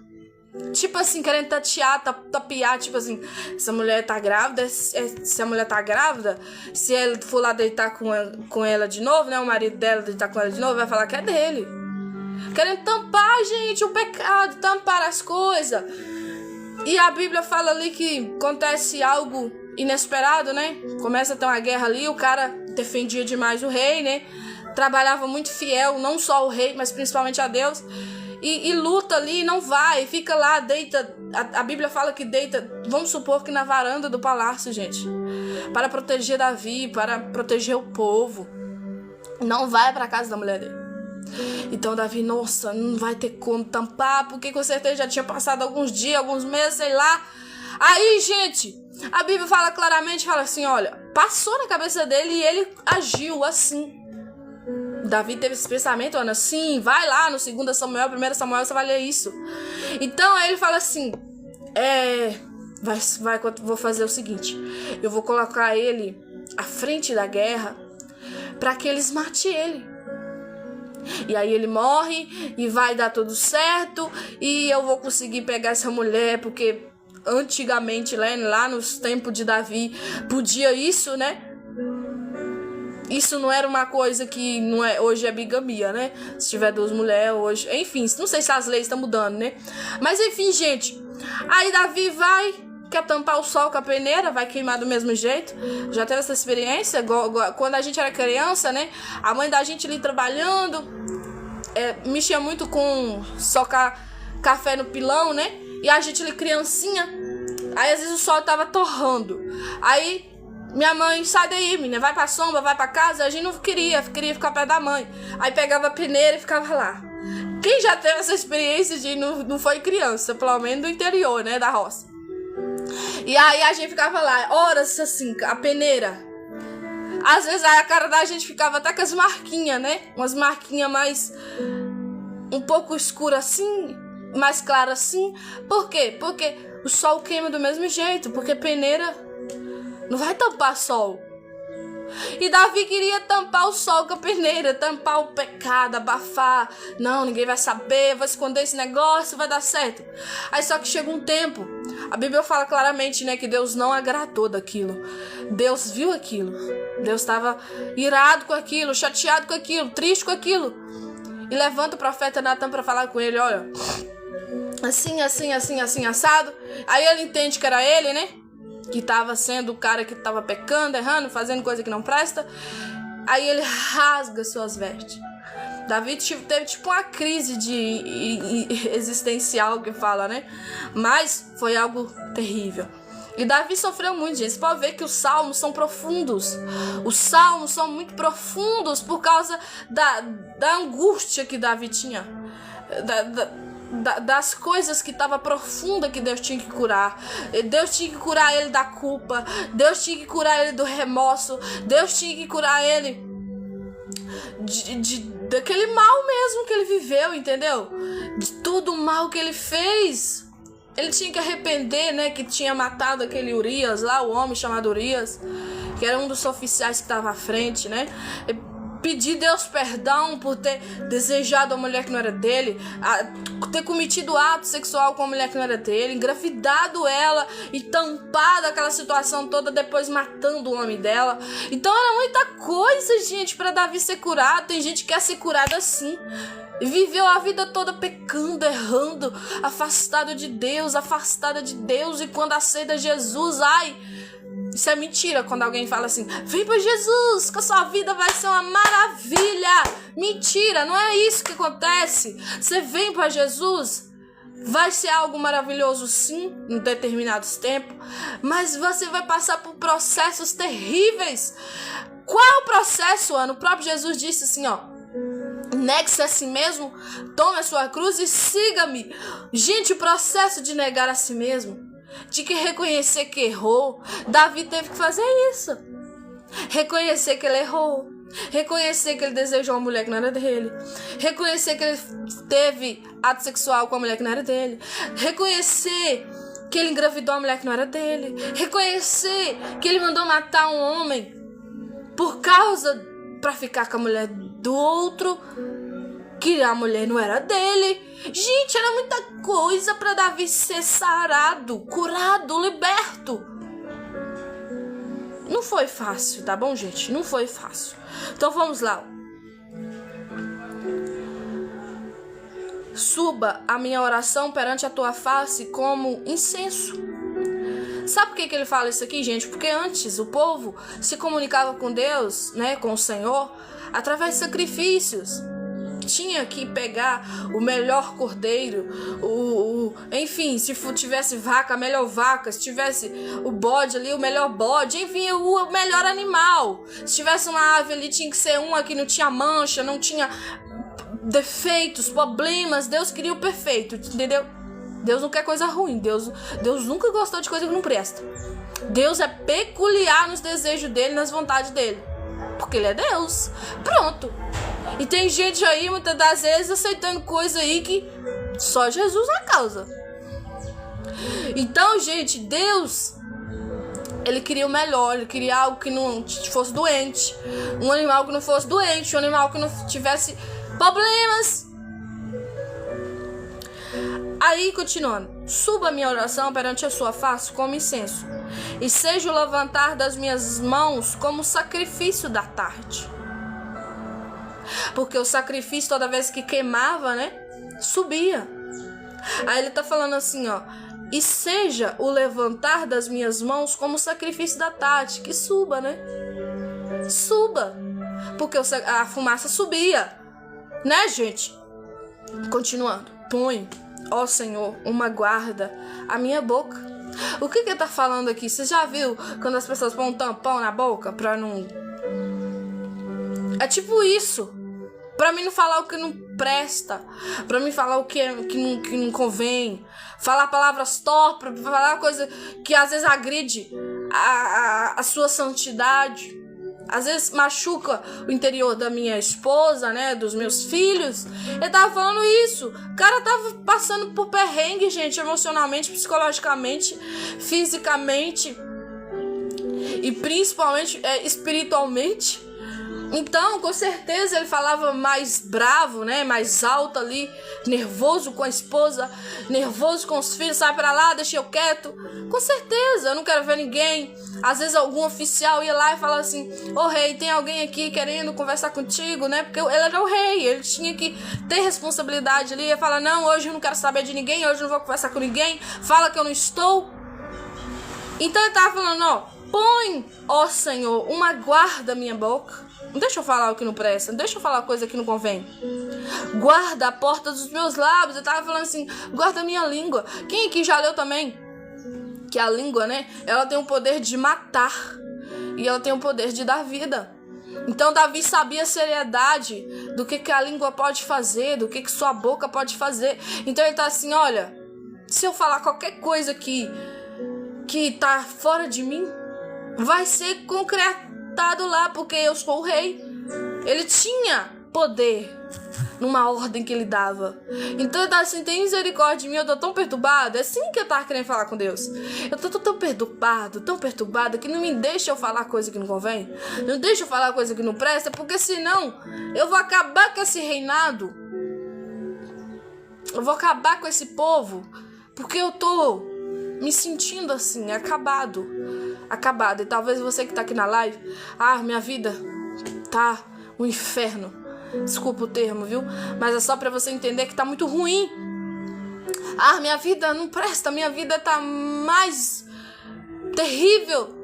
Tipo assim, querendo tapear, tipo assim, se a mulher tá grávida, se a mulher tá grávida, se ele for lá deitar com ela de novo, né, o marido dela deitar com ela de novo, vai falar que é dele. Querendo tampar, gente, o pecado, tampar as coisas. E a Bíblia fala ali que acontece algo inesperado, né, começa a ter uma guerra ali, o cara defendia demais o rei, né, trabalhava muito fiel, não só o rei, mas principalmente a Deus. E luta ali, não vai, fica lá, deita. A Bíblia fala que deita, vamos supor que na varanda do palácio, gente, para proteger Davi, para proteger o povo. Não vai para casa da mulher dele. Então Davi, nossa, não vai ter como tampar, porque com certeza já tinha passado alguns dias, alguns meses, sei lá. Aí, gente, a Bíblia fala claramente, fala assim, olha, passou na cabeça dele e ele agiu assim. Davi teve esse pensamento, Ana, sim, vai lá no 2 Samuel, 1 Samuel, você vai ler isso. Então aí ele fala assim, vou fazer o seguinte, eu vou colocar ele à frente da guerra para que eles matem ele. E aí ele morre e vai dar tudo certo e eu vou conseguir pegar essa mulher, porque antigamente, lá nos tempos de Davi, podia isso, né? Isso não era uma coisa que não é, hoje é bigamia, né? Se tiver 2 mulheres hoje... Enfim, não sei se as leis estão mudando, né? Mas enfim, gente. Aí Davi quer tampar o sol com a peneira, vai queimar do mesmo jeito. Já teve essa experiência? Quando a gente era criança, né? A mãe da gente ali trabalhando, mexia muito com socar café no pilão, né? E a gente ali criancinha, aí às vezes o sol tava torrando. Aí... minha mãe, sai daí, menina, vai pra sombra, vai pra casa. A gente não queria ficar perto da mãe. Aí pegava a peneira e ficava lá. Quem já teve essa experiência de não foi criança, pelo menos do interior, né, da roça. E aí a gente ficava lá, horas assim, a peneira. Às vezes a cara da gente ficava até com as marquinhas, né? Umas marquinhas mais... um pouco escuras assim, mais claras assim. Por quê? Porque o sol queima do mesmo jeito, porque peneira... não vai tampar sol. E Davi queria tampar o sol com a peneira, tampar o pecado, abafar. Não, ninguém vai saber, vou esconder esse negócio, vai dar certo. Aí só que chega um tempo, a Bíblia fala claramente, né, que Deus não agradou daquilo. Deus viu aquilo. Deus estava irado com aquilo, chateado com aquilo, triste com aquilo. E levanta o profeta Natan para falar com ele, olha, assim, assado. Aí ele entende que era ele, né? Que estava sendo o cara que estava pecando, errando, fazendo coisa que não presta. Aí ele rasga suas vestes. Davi teve tipo uma crise existencial que fala, né? Mas foi algo terrível. E Davi sofreu muito, gente. Você pode ver que os salmos são profundos. Os salmos são muito profundos por causa da angústia que Davi tinha. Das coisas que estava profunda que Deus tinha que curar. Deus tinha que curar ele da culpa. Deus tinha que curar ele do remorso. Deus tinha que curar ele daquele mal mesmo que ele viveu, entendeu? De tudo o mal que ele fez. Ele tinha que arrepender, né? Que tinha matado aquele Urias lá, o homem chamado Urias, que era um dos oficiais que estava à frente, né? Pedir Deus perdão por ter desejado a mulher que não era dele, ter cometido ato sexual com a mulher que não era dele, engravidado ela e tampado aquela situação toda, depois matando o homem dela. Então era muita coisa, gente, para Davi ser curado. Tem gente que quer ser curada assim. Viveu a vida toda pecando, errando, afastada de Deus, e quando aceita Jesus, ai, isso é mentira quando alguém fala assim, vem pra Jesus, que a sua vida vai ser uma maravilha. Mentira, não é isso que acontece. Você vem pra Jesus, vai ser algo maravilhoso sim, em determinados tempos, mas você vai passar por processos terríveis. Qual é o processo, Ana? O próprio Jesus disse assim, ó, negue-se a si mesmo, tome a sua cruz e siga-me. Gente, o processo de negar a si mesmo, de que reconhecer que errou, Davi teve que fazer isso. Reconhecer que ele errou, reconhecer que ele desejou uma mulher que não era dele, reconhecer que ele teve ato sexual com a mulher que não era dele, reconhecer que ele engravidou uma mulher que não era dele, reconhecer que ele mandou matar um homem por causa, pra ficar com a mulher do outro, que a mulher não era dele. Gente, era muita coisa para Davi ser sarado, curado, liberto. Não foi fácil, tá bom, gente? Não foi fácil. Então vamos lá. Suba a minha oração perante a tua face como incenso. Sabe por que ele fala isso aqui, gente? Porque antes o povo se comunicava com Deus, né, com o Senhor, através de sacrifícios. Tinha que pegar o melhor cordeiro, enfim, se tivesse vaca, a melhor vaca, se tivesse o bode ali, o melhor bode, enfim, o melhor animal. Se tivesse uma ave ali, tinha que ser uma que não tinha mancha, não tinha defeitos, problemas. Deus queria o perfeito, entendeu? Deus não quer coisa ruim, Deus nunca gostou de coisa que não presta. Deus é peculiar nos desejos dele, nas vontades dele, porque ele é Deus. Pronto. E tem gente aí, muitas das vezes, aceitando coisa aí que só Jesus é a causa. Então, gente, Deus, ele queria o melhor. Ele queria algo que não fosse doente, um animal que não fosse doente, um animal que não tivesse problemas. Aí, continuando, suba a minha oração perante a sua face como incenso, e seja o levantar das minhas mãos como sacrifício da tarde. Porque o sacrifício, toda vez que queimava, né, subia. Aí ele tá falando assim, ó, e seja o levantar das minhas mãos como sacrifício da tarde, que suba, né? Suba. Porque a fumaça subia, né, gente? Continuando, põe, ó Senhor, uma guarda à minha boca. O que ele tá falando aqui? Você já viu quando as pessoas põem um tampão na boca pra não... É tipo isso. Pra mim não falar o que não presta, pra mim falar o que não convém, falar palavras torpes, falar coisa que às vezes agride a sua santidade, às vezes machuca o interior da minha esposa, né, dos meus filhos. Ele tava falando isso. O cara tava passando por perrengue, gente, emocionalmente, psicologicamente, fisicamente e principalmente espiritualmente. Então, com certeza, ele falava mais bravo, né? Mais alto ali, nervoso com a esposa, nervoso com os filhos, sai pra lá, deixa eu quieto. Com certeza, eu não quero ver ninguém. Às vezes algum oficial ia lá e falava assim, ô rei, tem alguém aqui querendo conversar contigo, né? Porque ele era o rei, ele tinha que ter responsabilidade ali. Ele ia falar, não, hoje eu não quero saber de ninguém, hoje eu não vou conversar com ninguém, fala que eu não estou. Então ele tava falando, ó, põe, ó Senhor, uma guarda à minha boca. Não deixa eu falar o que não presta, não deixa eu falar coisa que não convém. Guarda a porta dos meus lábios. Eu tava falando assim, guarda a minha língua. Quem aqui já leu também que a língua, né, ela tem o poder de matar e ela tem o poder de dar vida. Então Davi sabia a seriedade do que a língua pode fazer, do que sua boca pode fazer. Então ele tá assim, olha, se eu falar qualquer coisa que tá fora de mim, vai ser concretado lá, porque eu sou o rei. Ele tinha poder numa ordem que ele dava. Então ele tá assim, tem misericórdia de mim, eu tô tão perturbado. É assim que eu tava querendo falar com Deus. Eu tô tão perturbada, que não me deixa eu falar coisa que não convém. Não deixa eu falar coisa que não presta, porque senão eu vou acabar com esse reinado. Eu vou acabar com esse povo, porque eu tô me sentindo assim, acabado. E talvez você que tá aqui na live, minha vida tá um inferno. Desculpa o termo, viu? Mas é só pra você entender que tá muito ruim. Minha vida não presta, minha vida tá mais terrível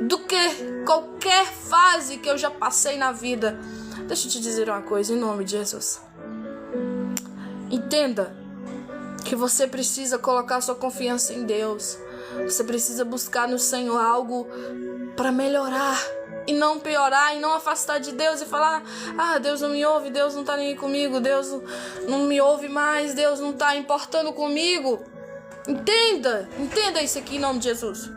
do que qualquer fase que eu já passei na vida. Deixa eu te dizer uma coisa, em nome de Jesus. Entenda que você precisa colocar sua confiança em Deus. Você precisa buscar no Senhor algo para melhorar e não piorar, e não afastar de Deus e falar, Deus não me ouve, Deus não tá nem comigo, Deus não me ouve mais, Deus não tá importando comigo. Entenda isso aqui em nome de Jesus.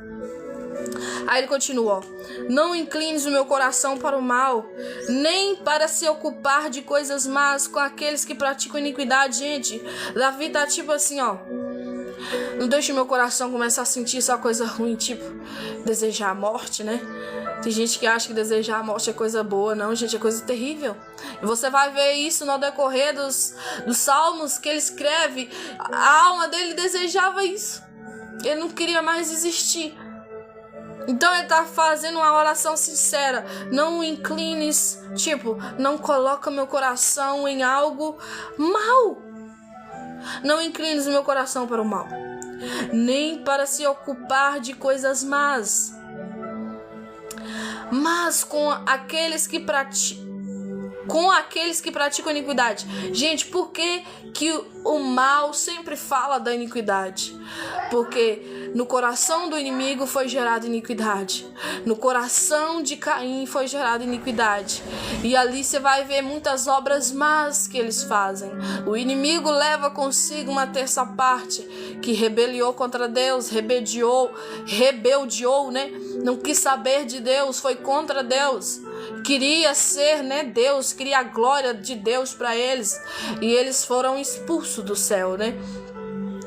Aí ele continua, não inclines o meu coração para o mal, nem para se ocupar de coisas más com aqueles que praticam iniquidade. Gente, Davi tá tipo assim, não deixe o meu coração começar a sentir só coisa ruim, tipo desejar a morte, né? Tem gente que acha que desejar a morte é coisa boa. Não, gente, é coisa terrível. E você vai ver isso no decorrer dos salmos que ele escreve. A alma dele desejava isso. Ele não queria mais existir. Então ele tá fazendo uma oração sincera. Não inclines, não coloca meu coração em algo mal. Não inclines o meu coração para o mal, nem para se ocupar de coisas más, mas com aqueles que praticam iniquidade. Gente, por que o mal sempre fala da iniquidade? Porque no coração do inimigo foi gerada iniquidade. No coração de Caim foi gerada iniquidade. E ali você vai ver muitas obras más que eles fazem. O inimigo leva consigo uma terça parte que rebeliou contra Deus, rebeldeou, né? Não quis saber de Deus, foi contra Deus. Queria ser, né, Deus, queria a glória de Deus para eles. E eles foram expulsos do céu, né?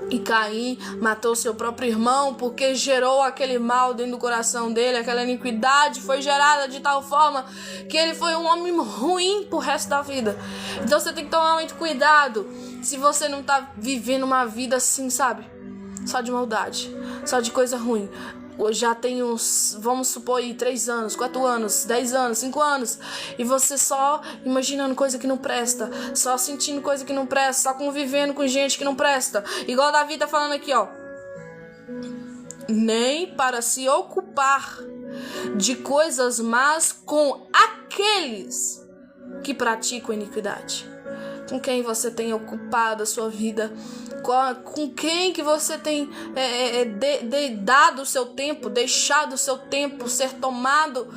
E Caim matou seu próprio irmão porque gerou aquele mal dentro do coração dele. Aquela iniquidade foi gerada de tal forma que ele foi um homem ruim pro resto da vida. Então você tem que tomar muito cuidado se você não tá vivendo uma vida assim, sabe? Só de maldade, só de coisa ruim. Eu já tem uns, vamos supor aí, 3 anos, 4 anos, 10 anos, 5 anos, e você só imaginando coisa que não presta, só sentindo coisa que não presta, só convivendo com gente que não presta. Igual Davi tá falando aqui, nem para se ocupar de coisas más com aqueles que praticam iniquidade. Com quem você tem ocupado a sua vida, com quem que você tem dado o seu tempo, deixado o seu tempo ser tomado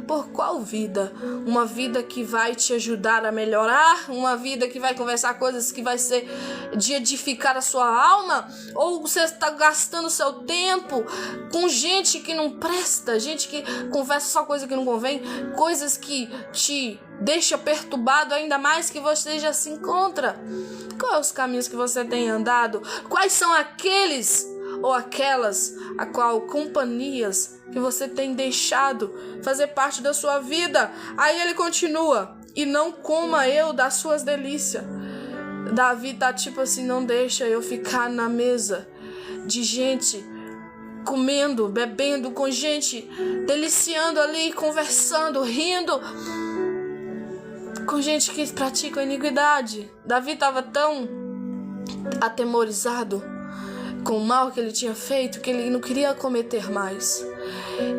por qual vida? Uma vida que vai te ajudar a melhorar? Uma vida que vai conversar coisas que vai ser de edificar a sua alma? Ou você está gastando o seu tempo com gente que não presta, gente que conversa só coisa que não convém, coisas que te deixa perturbado ainda mais que você já se encontra? Quais os caminhos que você tem andado? Quais são aqueles ou aquelas companhias que você tem deixado fazer parte da sua vida? Aí ele continua, e não coma eu das suas delícias. Davi tá tipo assim, não deixa eu ficar na mesa de gente comendo, bebendo com gente, deliciando ali, conversando, rindo com gente que pratica iniquidade. Davi estava tão atemorizado com o mal que ele tinha feito, que ele não queria cometer mais.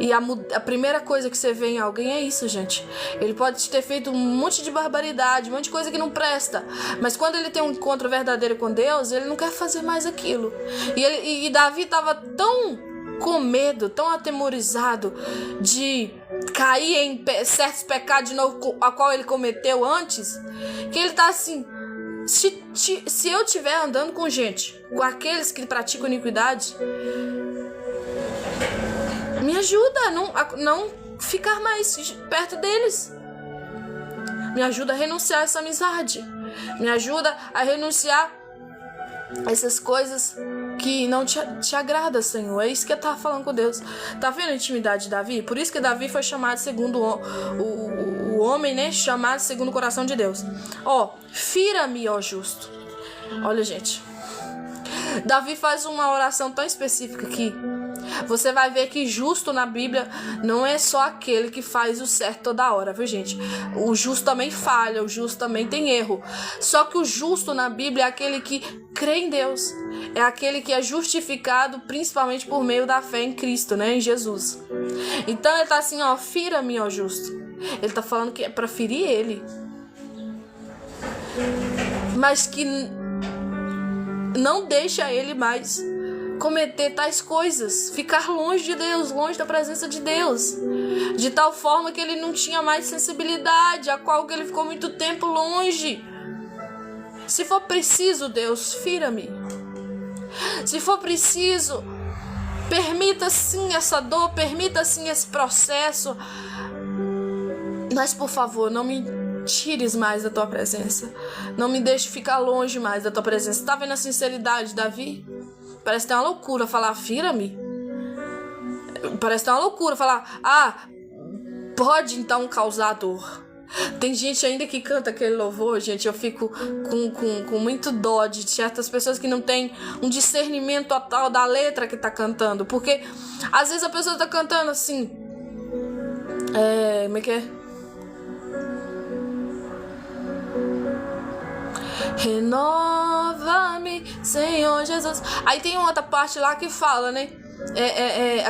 E a primeira coisa que você vê em alguém é isso, gente. Ele pode ter feito um monte de barbaridade, um monte de coisa que não presta, mas quando ele tem um encontro verdadeiro com Deus, ele não quer fazer mais aquilo. E Davi estava tão com medo, tão atemorizado de cair em certos pecados de novo, a qual ele cometeu antes, que ele tá assim: se eu estiver andando com gente, com aqueles que praticam iniquidade, me ajuda a não ficar mais perto deles. Me ajuda a renunciar a essa amizade. Me ajuda a renunciar a essas coisas que não te agrada, Senhor. É isso que eu tava falando com Deus. Tá vendo a intimidade de Davi? Por isso que Davi foi chamado segundo o homem, né? Chamado segundo o coração de Deus. Fira-me, ó justo. Olha, gente. Davi faz uma oração tão específica aqui. Você vai ver que justo na Bíblia não é só aquele que faz o certo toda hora, viu, gente? O justo também falha, o justo também tem erro. Só que o justo na Bíblia é aquele que crê em Deus. É aquele que é justificado principalmente por meio da fé em Cristo, né? Em Jesus. Então ele tá assim, fira-me, ó justo. Ele tá falando que é pra ferir ele. Mas que não deixa ele mais cometer tais coisas, ficar longe de Deus, longe da presença de Deus, de tal forma que ele não tinha mais sensibilidade, a qual que ele ficou muito tempo longe. Se for preciso, Deus, fira-me. Se for preciso, permita sim essa dor, permita sim esse processo, mas por favor, não me tires mais da tua presença, não me deixe ficar longe mais da tua presença. Tá vendo a sinceridade, Davi? Parece ter uma loucura falar, fira-me. Parece ter uma loucura falar, pode então causar dor. Tem gente ainda que canta aquele louvor, gente, eu fico com muito dó de certas pessoas que não têm um discernimento total da letra que tá cantando. Porque às vezes a pessoa tá cantando assim, como é que é? Renova-me, Senhor Jesus. Aí tem outra parte lá que fala, né?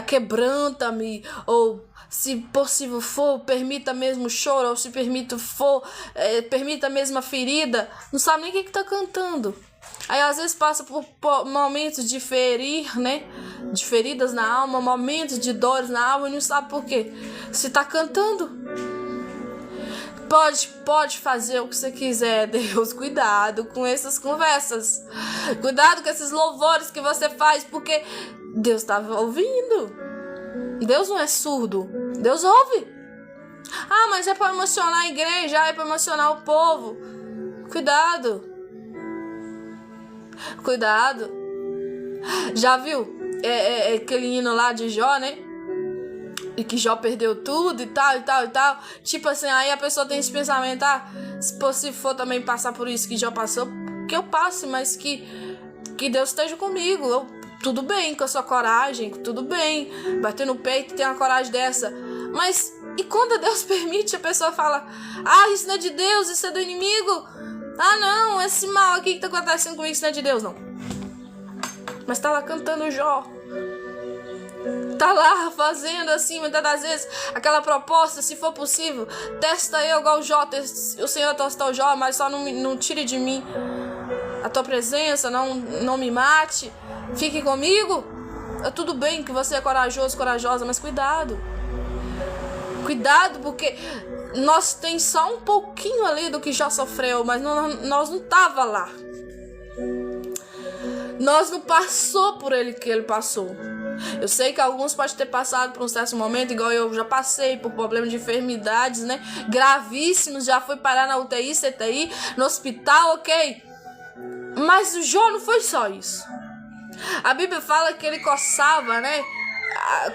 Quebranta-me, ou se possível for, permita mesmo o choro, ou se permita mesmo a ferida. Não sabe nem o que tá cantando. Aí às vezes passa por momentos de ferir, né? De feridas na alma, momentos de dores na alma, e não sabe por quê. Se tá cantando. Pode fazer o que você quiser, Deus. Cuidado com essas conversas. Cuidado com esses louvores que você faz, porque Deus estava ouvindo. Deus não é surdo. Deus ouve. Mas é para emocionar a igreja, é para emocionar o povo. Cuidado. Cuidado. Já viu? Aquele hino lá de Jó, né? E que Jó perdeu tudo e tal. Tipo assim, aí a pessoa tem esse pensamento, se possível for também passar por isso que Jó passou, que eu passe, mas que Deus esteja comigo. Tudo bem com a sua coragem, tudo bem, bater no peito, ter uma coragem dessa. Mas, e quando Deus permite, a pessoa fala, isso não é de Deus, isso é do inimigo. Não, esse mal aqui que tá acontecendo comigo, isso não é de Deus, não. Mas tá lá cantando Jó. Tá lá fazendo assim, muitas das vezes, aquela proposta, se for possível, testa eu igual o Jó, o Senhor testou o Jó, mas só não tire de mim a tua presença, não me mate, fique comigo. Tudo bem que você é corajosa, mas cuidado. Cuidado, porque nós tem só um pouquinho ali do que já sofreu, mas nós não tava lá. Nós não passou por ele que ele passou. Eu sei que alguns podem ter passado por um certo momento, igual eu já passei por problemas de enfermidades, né? Gravíssimos, já fui parar na UTI, CTI, no hospital, ok? Mas o Jó não foi só isso. A Bíblia fala que ele coçava, né?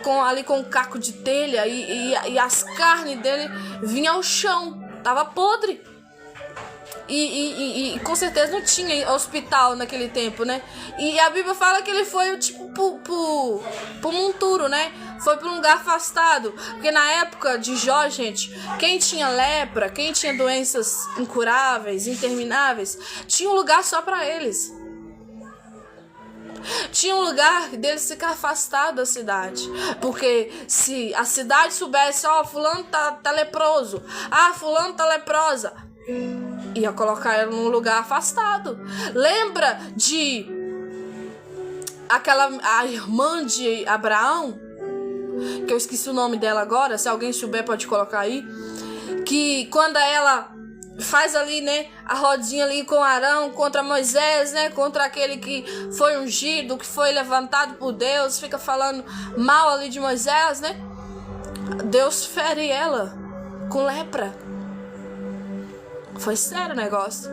Com um caco de telha e as carnes dele vinham ao chão, tava podre. E com certeza não tinha hospital naquele tempo, né? E a Bíblia fala que ele foi tipo pro monturo, né? Foi para um lugar afastado. Porque na época de Jó, gente, quem tinha lepra, quem tinha doenças incuráveis, intermináveis, tinha um lugar só para eles. Tinha um lugar deles ficar afastado da cidade. Porque se a cidade soubesse, ó, fulano tá leproso, fulano tá leprosa, ia colocar ela num lugar afastado. Lembra de a irmã de Abraão, que eu esqueci o nome dela agora, se alguém souber pode colocar aí, que quando ela faz ali, né, a rodinha ali com Arão contra Moisés, né, contra aquele que foi ungido, que foi levantado por Deus, fica falando mal ali de Moisés, né? Deus fere ela com lepra. Foi sério o negócio.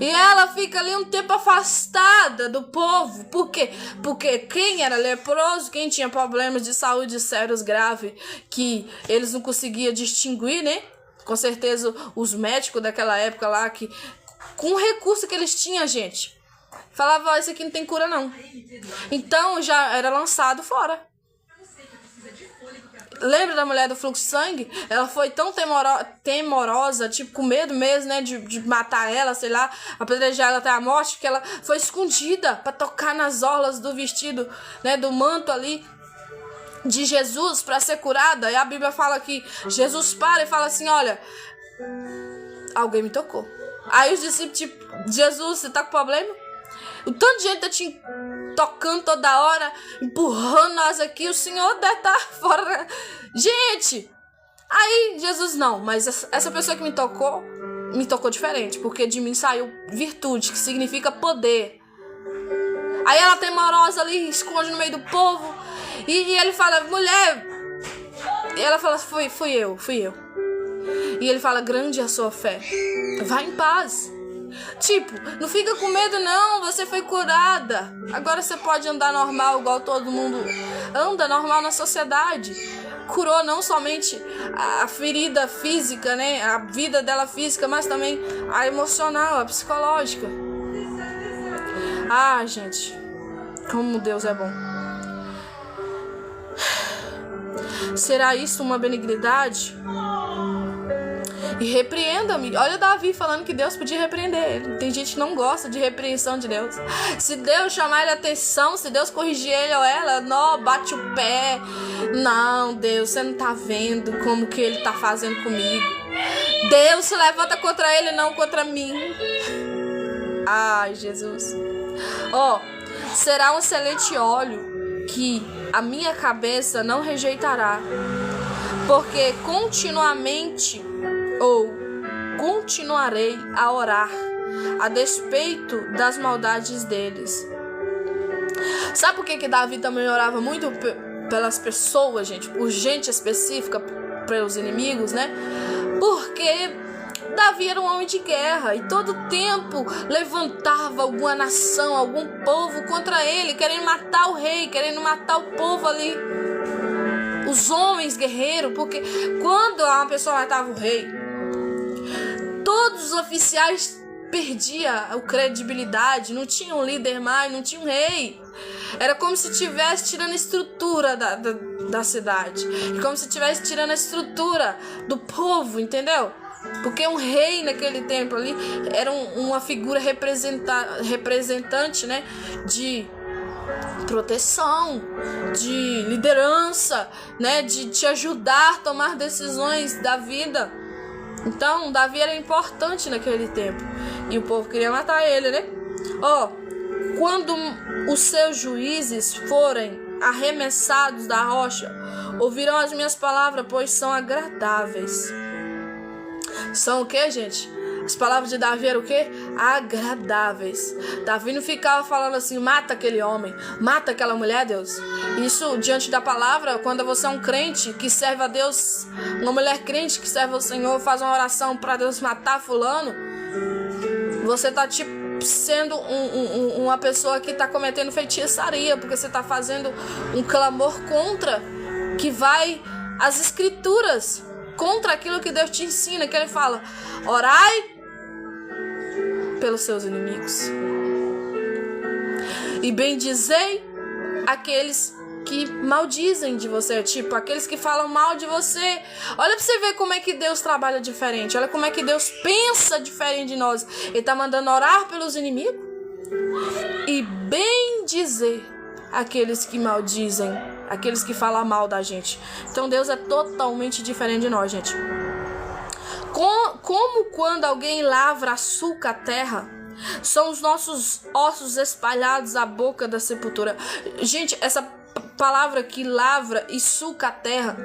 E ela fica ali um tempo afastada do povo. Por quê? Porque quem era leproso, quem tinha problemas de saúde sérios graves, que eles não conseguiam distinguir, né? Com certeza os médicos daquela época lá, que com o recurso que eles tinham, gente, falavam, isso aqui não tem cura não. Então já era lançado fora. Lembra da mulher do fluxo de sangue? Ela foi tão temorosa, tipo, com medo mesmo, né, de matar ela, sei lá, apedrejar ela até a morte, que ela foi escondida para tocar nas orlas do vestido, né, do manto ali de Jesus para ser curada. E a Bíblia fala que Jesus para e fala assim, olha, alguém me tocou. Aí os discípulos, tipo, Jesus, você tá com problema? O tanto de gente tá te tocando toda hora, empurrando nós aqui, o Senhor deve estar fora. Gente! Aí Jesus, não, mas essa pessoa que me tocou diferente, porque de mim saiu virtude, que significa poder. Aí ela temorosa ali, esconde no meio do povo, e ele fala, mulher, e ela fala, fui eu. E ele fala, grande é a sua fé, vai em paz. Tipo, não fica com medo não, você foi curada. Agora você pode andar normal, igual todo mundo anda normal na sociedade. Curou não somente a ferida física, né, a vida dela física, mas também a emocional, a psicológica. Gente, como Deus é bom. Será isso uma benignidade? E repreenda-me. Olha Davi falando que Deus podia repreender ele. Tem gente que não gosta de repreensão de Deus. Se Deus chamar ele a atenção, se Deus corrigir ele ou ela, não, bate o pé. Não, Deus, você não tá vendo como que ele tá fazendo comigo. Deus se levanta contra ele, não contra mim. Ai, Jesus. Será um excelente óleo que a minha cabeça não rejeitará, porque continuarei a orar a despeito das maldades deles. Sabe por que Davi também orava muito pelas pessoas, gente? Por gente específica, pelos inimigos, né? Porque Davi era um homem de guerra e todo tempo levantava alguma nação, algum povo contra ele, querendo matar o rei, querendo matar o povo ali, os homens guerreiros, porque quando uma pessoa matava o rei, todos os oficiais perdiam a credibilidade, não tinha um líder mais, não tinha um rei. Era como se estivesse tirando a estrutura da cidade, como se estivesse tirando a estrutura do povo, entendeu? Porque um rei naquele tempo ali era uma figura representante, né, de proteção, de liderança, né, de te ajudar a tomar decisões da vida. Então Davi era importante naquele tempo e o povo queria matar ele, né? Quando os seus juízes forem arremessados da rocha, ouvirão as minhas palavras, pois são agradáveis. São o que, gente? As palavras de Davi eram o quê? Agradáveis. Davi não ficava falando assim, mata aquele homem, mata aquela mulher, Deus. Isso, diante da palavra, quando você é um crente que serve a Deus, uma mulher crente que serve ao Senhor, faz uma oração para Deus matar fulano, você tá tipo sendo uma pessoa que tá cometendo feitiçaria, porque você tá fazendo um clamor contra, que vai às escrituras, contra aquilo que Deus te ensina, que ele fala, orai pelos seus inimigos e bendizei aqueles que maldizem de você, tipo, aqueles que falam mal de você. Olha pra você ver como é que Deus trabalha diferente, olha como é que Deus pensa diferente de nós. Ele tá mandando orar pelos inimigos, e bem dizer aqueles que maldizem, aqueles que falam mal da gente. Então Deus é totalmente diferente de nós, gente. Como quando alguém lavra, açuca a terra, são os nossos ossos espalhados à boca da sepultura. Gente, essa palavra que lavra e suca a terra,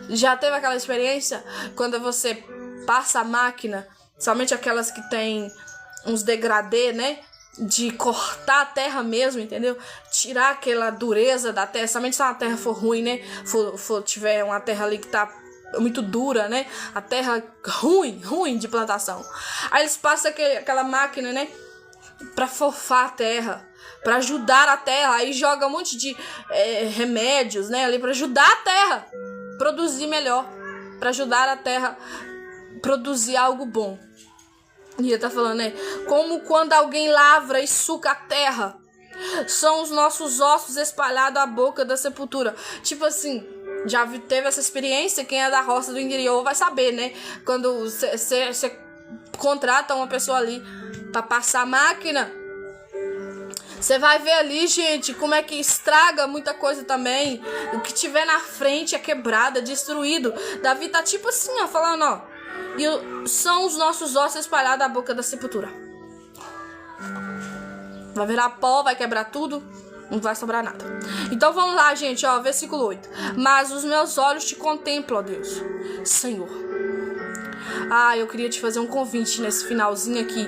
já teve aquela experiência quando você passa a máquina, somente aquelas que tem uns degradê, né? De cortar a terra mesmo, entendeu? Tirar aquela dureza da terra, somente se a terra for ruim, né? Tiver uma terra ali que tá muito dura, né? A terra ruim de plantação. Aí eles passam aquela máquina, né? Pra fofar a terra, pra ajudar a terra. Aí joga um monte de remédios, né? Ali pra ajudar a terra produzir melhor, pra ajudar a terra produzir algo bom. E ele tá falando, né? Como quando alguém lavra e suca a terra, são os nossos ossos espalhados à boca da sepultura. Tipo assim, já teve essa experiência? Quem é da roça do interior vai saber, né? Quando você contrata uma pessoa ali pra passar a máquina, você vai ver ali, gente, como é que estraga muita coisa também. O que tiver na frente é quebrado, é destruído. Davi tá tipo assim, ó, falando, ó. E são os nossos ossos espalhados à boca da sepultura. Vai virar pó, vai quebrar tudo, não vai sobrar nada. Então vamos lá, gente, ó, versículo 8. Mas os meus olhos te contemplam, ó Deus, Senhor. Eu queria te fazer um convite nesse finalzinho aqui.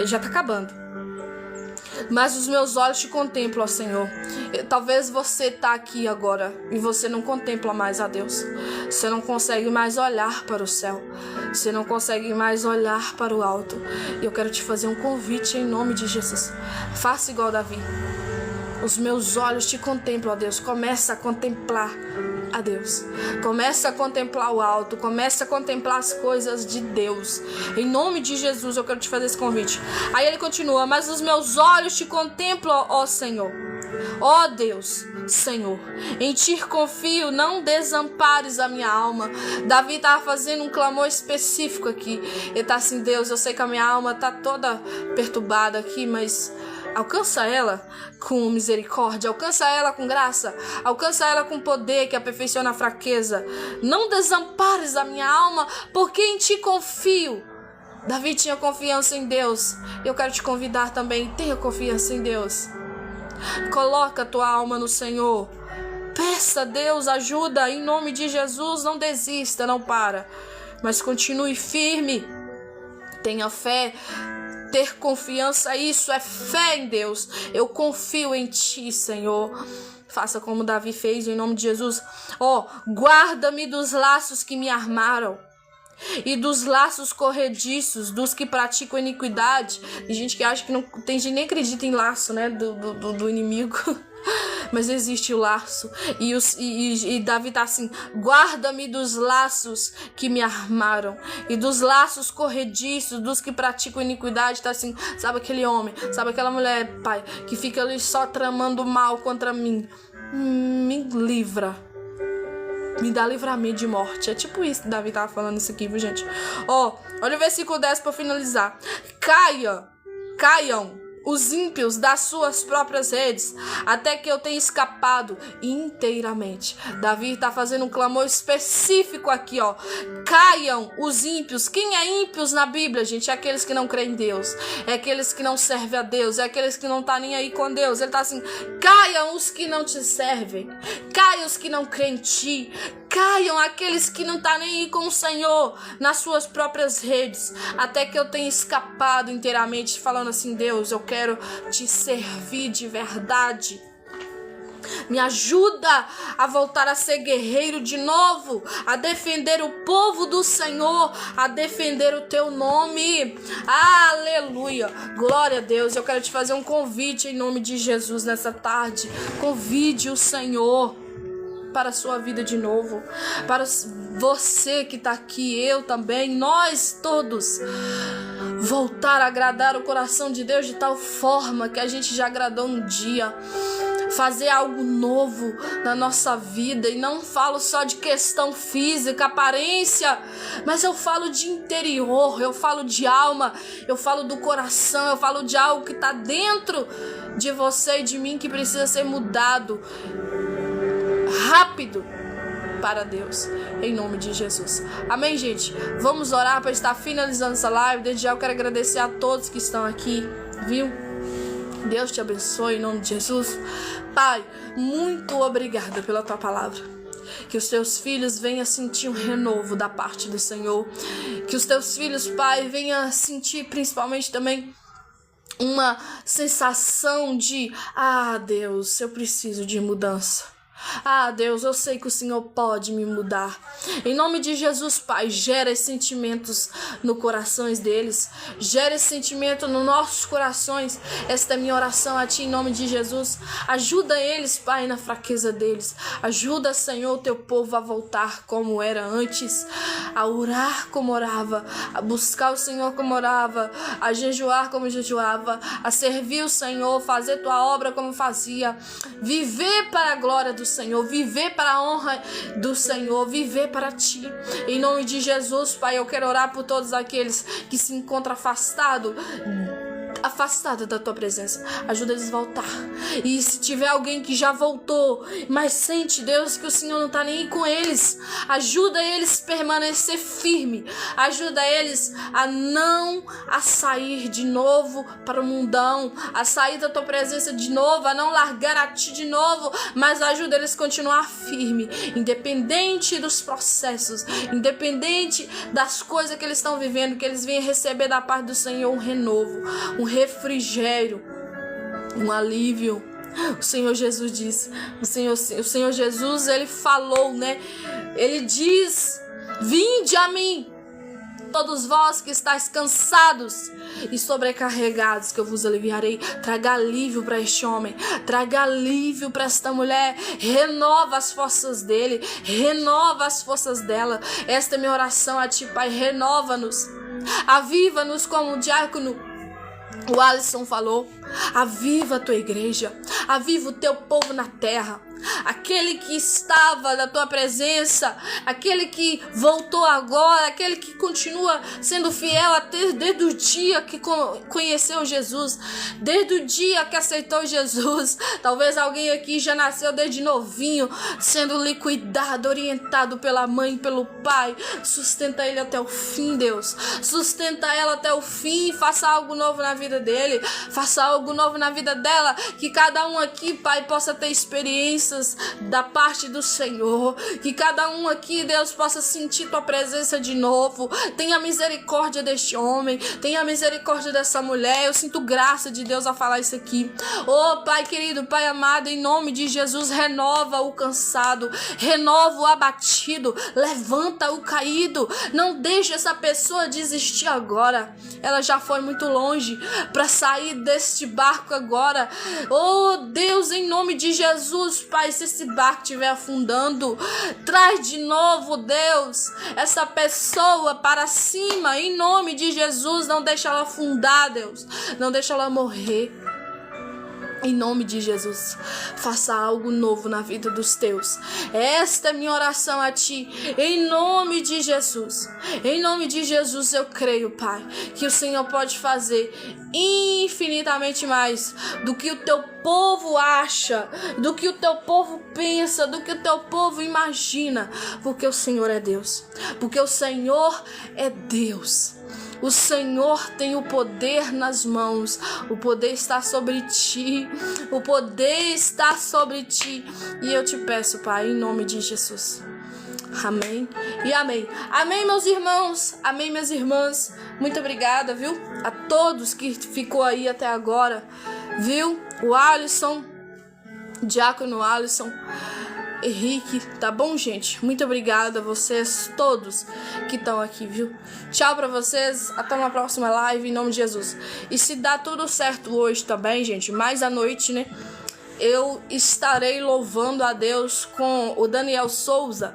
Já tá acabando. Mas os meus olhos te contemplam, ó Senhor. Talvez você tá aqui agora e você não contempla mais a Deus. Você não consegue mais olhar para o céu. Você não consegue mais olhar para o alto. E eu quero te fazer um convite em nome de Jesus. Faça igual Davi. Os meus olhos te contemplam, ó Deus. Começa a contemplar a Deus. Começa a contemplar o alto. Começa a contemplar as coisas de Deus. Em nome de Jesus eu quero te fazer esse convite. Aí ele continua. Mas os meus olhos te contemplam, ó Senhor. Ó Deus, Senhor, em ti confio, não desampares a minha alma. Davi estava fazendo um clamor específico aqui. Ele tá assim, Deus, eu sei que a minha alma tá toda perturbada aqui, mas alcança ela com misericórdia, alcança ela com graça, alcança ela com poder que aperfeiçoa a fraqueza. Não desampares a minha alma, porque em ti confio. Davi tinha confiança em Deus. Eu quero te convidar também, tenha confiança em Deus. Coloca a tua alma no Senhor. Peça a Deus ajuda em nome de Jesus. Não desista, não para, mas continue firme. Tenha fé. Ter confiança, isso é fé em Deus. Eu confio em ti, Senhor. Faça como Davi fez em nome de Jesus. Guarda-me dos laços que me armaram e dos laços corrediços dos que praticam iniquidade. Tem gente que acha que não tem gente nem acredita em laço, né, do inimigo. Mas existe o laço. E Davi tá assim: guarda-me dos laços que me armaram e dos laços corrediços dos que praticam iniquidade. Tá assim, sabe aquele homem, sabe aquela mulher, pai, que fica ali só tramando mal contra mim. Me livra. Me dá livramento de morte. É tipo isso que Davi tava falando isso aqui, viu, gente? Olha o versículo 10 para finalizar. Caiam os ímpios das suas próprias redes, até que eu tenha escapado inteiramente. Davi está fazendo um clamor específico aqui, Caiam os ímpios. Quem é ímpios na Bíblia, gente? É aqueles que não creem em Deus, é aqueles que não servem a Deus, é aqueles que não tá nem aí com Deus. Ele tá assim: caiam os que não te servem, caiam os que não creem em ti, caiam aqueles que não tá nem aí com o Senhor nas suas próprias redes, até que eu tenha escapado inteiramente. Falando assim: Deus, eu quero te servir de verdade. Me ajuda a voltar a ser guerreiro de novo, a defender o povo do Senhor, a defender o teu nome. Aleluia, glória a Deus. Eu quero te fazer um convite em nome de Jesus nessa tarde. Convide o Senhor para a sua vida de novo, para você que está aqui, eu também, nós todos, voltar a agradar o coração de Deus de tal forma que a gente já agradou um dia. fazer algo novo na nossa vida. E não falo só de questão física, aparência, mas eu falo de interior, eu falo de alma, eu falo do coração, eu falo de algo que está dentro de você e de mim que precisa ser mudado rápido para Deus, em nome de Jesus. Amém, gente? Vamos orar para estar finalizando essa live. Desde já eu quero agradecer a todos que estão aqui, viu? Deus te abençoe em nome de Jesus. Pai, muito obrigada pela tua palavra. Que os teus filhos venham sentir um renovo da parte do Senhor. Que os teus filhos, Pai, venham sentir principalmente também uma sensação de: ah, Deus, eu preciso de mudança. Ah, Deus, eu sei que o Senhor pode me mudar. Em nome de Jesus, Pai, gera esses sentimentos no corações deles. Gera esse sentimento nos nossos corações. Esta é minha oração a Ti, em nome de Jesus. Ajuda eles, Pai, na fraqueza deles. Ajuda, Senhor, o Teu povo a voltar como era antes. A orar como orava. A buscar o Senhor como orava. A jejuar como jejuava. A servir o Senhor. Fazer Tua obra como fazia. Viver para a glória do Senhor, viver para a honra do Senhor, viver para Ti. Em nome de Jesus, Pai, eu quero orar por todos aqueles que se encontram afastados da Tua presença. Ajuda eles a voltar. E se tiver alguém que já voltou, mas sente, Deus, que o Senhor não está nem aí com eles, ajuda eles a permanecer firme. Ajuda eles a sair de novo para o mundão, a sair da Tua presença de novo, a não largar a Ti de novo, mas ajuda eles a continuar firme, independente dos processos, independente das coisas que eles estão vivendo, que eles venham receber da parte do Senhor um renovo, um refrigério, um alívio. O Senhor Jesus disse, o Senhor Jesus, Ele falou, né? Ele diz: vinde a mim, todos vós que estáis cansados e sobrecarregados, que eu vos aliviarei. Traga alívio para este homem, traga alívio para esta mulher. Renova as forças dele, renova as forças dela. Esta é minha oração a Ti, Pai. Renova-nos, aviva-nos, como o diácono o Alisson falou. Aviva a Tua igreja, aviva o Teu povo na terra. Aquele que estava na Tua presença, aquele que voltou agora, aquele que continua sendo fiel até desde o dia que conheceu Jesus, desde o dia que aceitou Jesus. Talvez alguém aqui já nasceu desde novinho, sendo cuidado, orientado pela mãe, pelo pai. Sustenta ele até o fim, Deus. Sustenta ela até o fim. Faça algo novo na vida dele, faça algo novo na vida dela. Que cada um aqui, Pai, possa ter experiências da parte do Senhor. Que cada um aqui, Deus, possa sentir Tua presença de novo. Tenha misericórdia deste homem, tenha misericórdia dessa mulher. Eu sinto graça de Deus a falar isso aqui. Oh, Pai querido, Pai amado, em nome de Jesus, renova o cansado, renova o abatido, levanta o caído. Não deixe essa pessoa desistir agora. Ela já foi muito longe para sair deste barco agora. Oh, Deus, em nome de Jesus, Pai, se esse barco estiver afundando, traz de novo, Deus, essa pessoa para cima, em nome de Jesus. Não deixa ela afundar, Deus, não deixa ela morrer. Em nome de Jesus, faça algo novo na vida dos Teus. Esta é minha oração a Ti, em nome de Jesus. Em nome de Jesus eu creio, Pai, que o Senhor pode fazer infinitamente mais do que o Teu povo acha, do que o Teu povo pensa, do que o Teu povo imagina, porque o Senhor é Deus, porque o Senhor é Deus. O Senhor tem o poder nas mãos. O poder está sobre Ti. O poder está sobre Ti. E eu te peço, Pai, em nome de Jesus. Amém e amém. Amém, meus irmãos. Amém, minhas irmãs. Muito obrigada, viu? A todos que ficou aí até agora. Viu? O Alisson, Diácono Alisson, Henrique, tá bom, gente? Muito obrigada a vocês todos que estão aqui, viu? Tchau pra vocês, até uma próxima live, em nome de Jesus. E se dá tudo certo hoje também, gente, mais à noite, né? Eu estarei louvando a Deus com o Daniel Souza.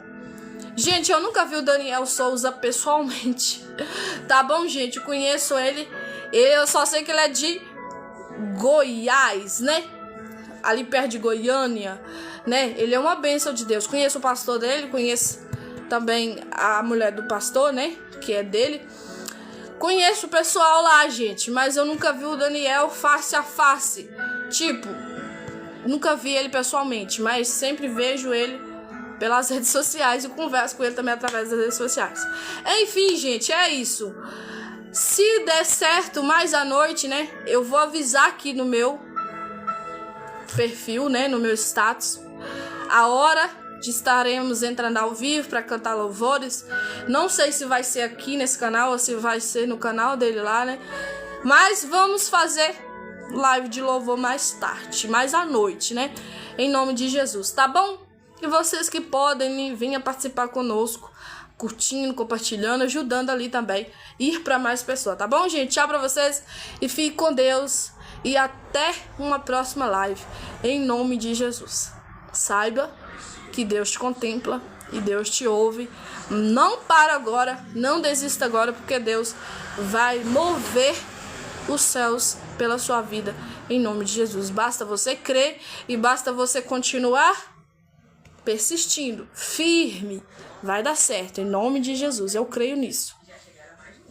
Gente, eu nunca vi o Daniel Souza pessoalmente, tá bom, gente? Eu conheço ele, eu só sei que ele é de Goiás, né? ali perto de Goiânia, né? Ele é uma bênção de Deus. Conheço o pastor dele, conheço também a mulher do pastor, né? Que é dele. Conheço o pessoal lá, gente, mas eu nunca vi o Daniel face a face. Tipo, nunca vi ele pessoalmente, mas sempre vejo ele pelas redes sociais e converso com ele também através das redes sociais. Enfim, gente, é isso. Se der certo mais à noite, né, eu vou avisar aqui no meu perfil, né, no meu status, a hora de estaremos entrando ao vivo para cantar louvores. Não sei se vai ser aqui nesse canal ou se vai ser no canal dele lá, né? Mas vamos fazer live de louvor mais tarde, mais à noite, né? Em nome de Jesus, tá bom? E vocês que podem vir participar conosco, curtindo, compartilhando, ajudando ali também, ir para mais pessoas, tá bom, gente? Tchau pra vocês e fique com Deus e até uma próxima live, em nome de Jesus. Saiba que Deus te contempla e Deus te ouve. Não para agora, não desista agora, porque Deus vai mover os céus pela sua vida, em nome de Jesus. Basta você crer e basta você continuar persistindo, firme. Vai dar certo, em nome de Jesus. Eu creio nisso.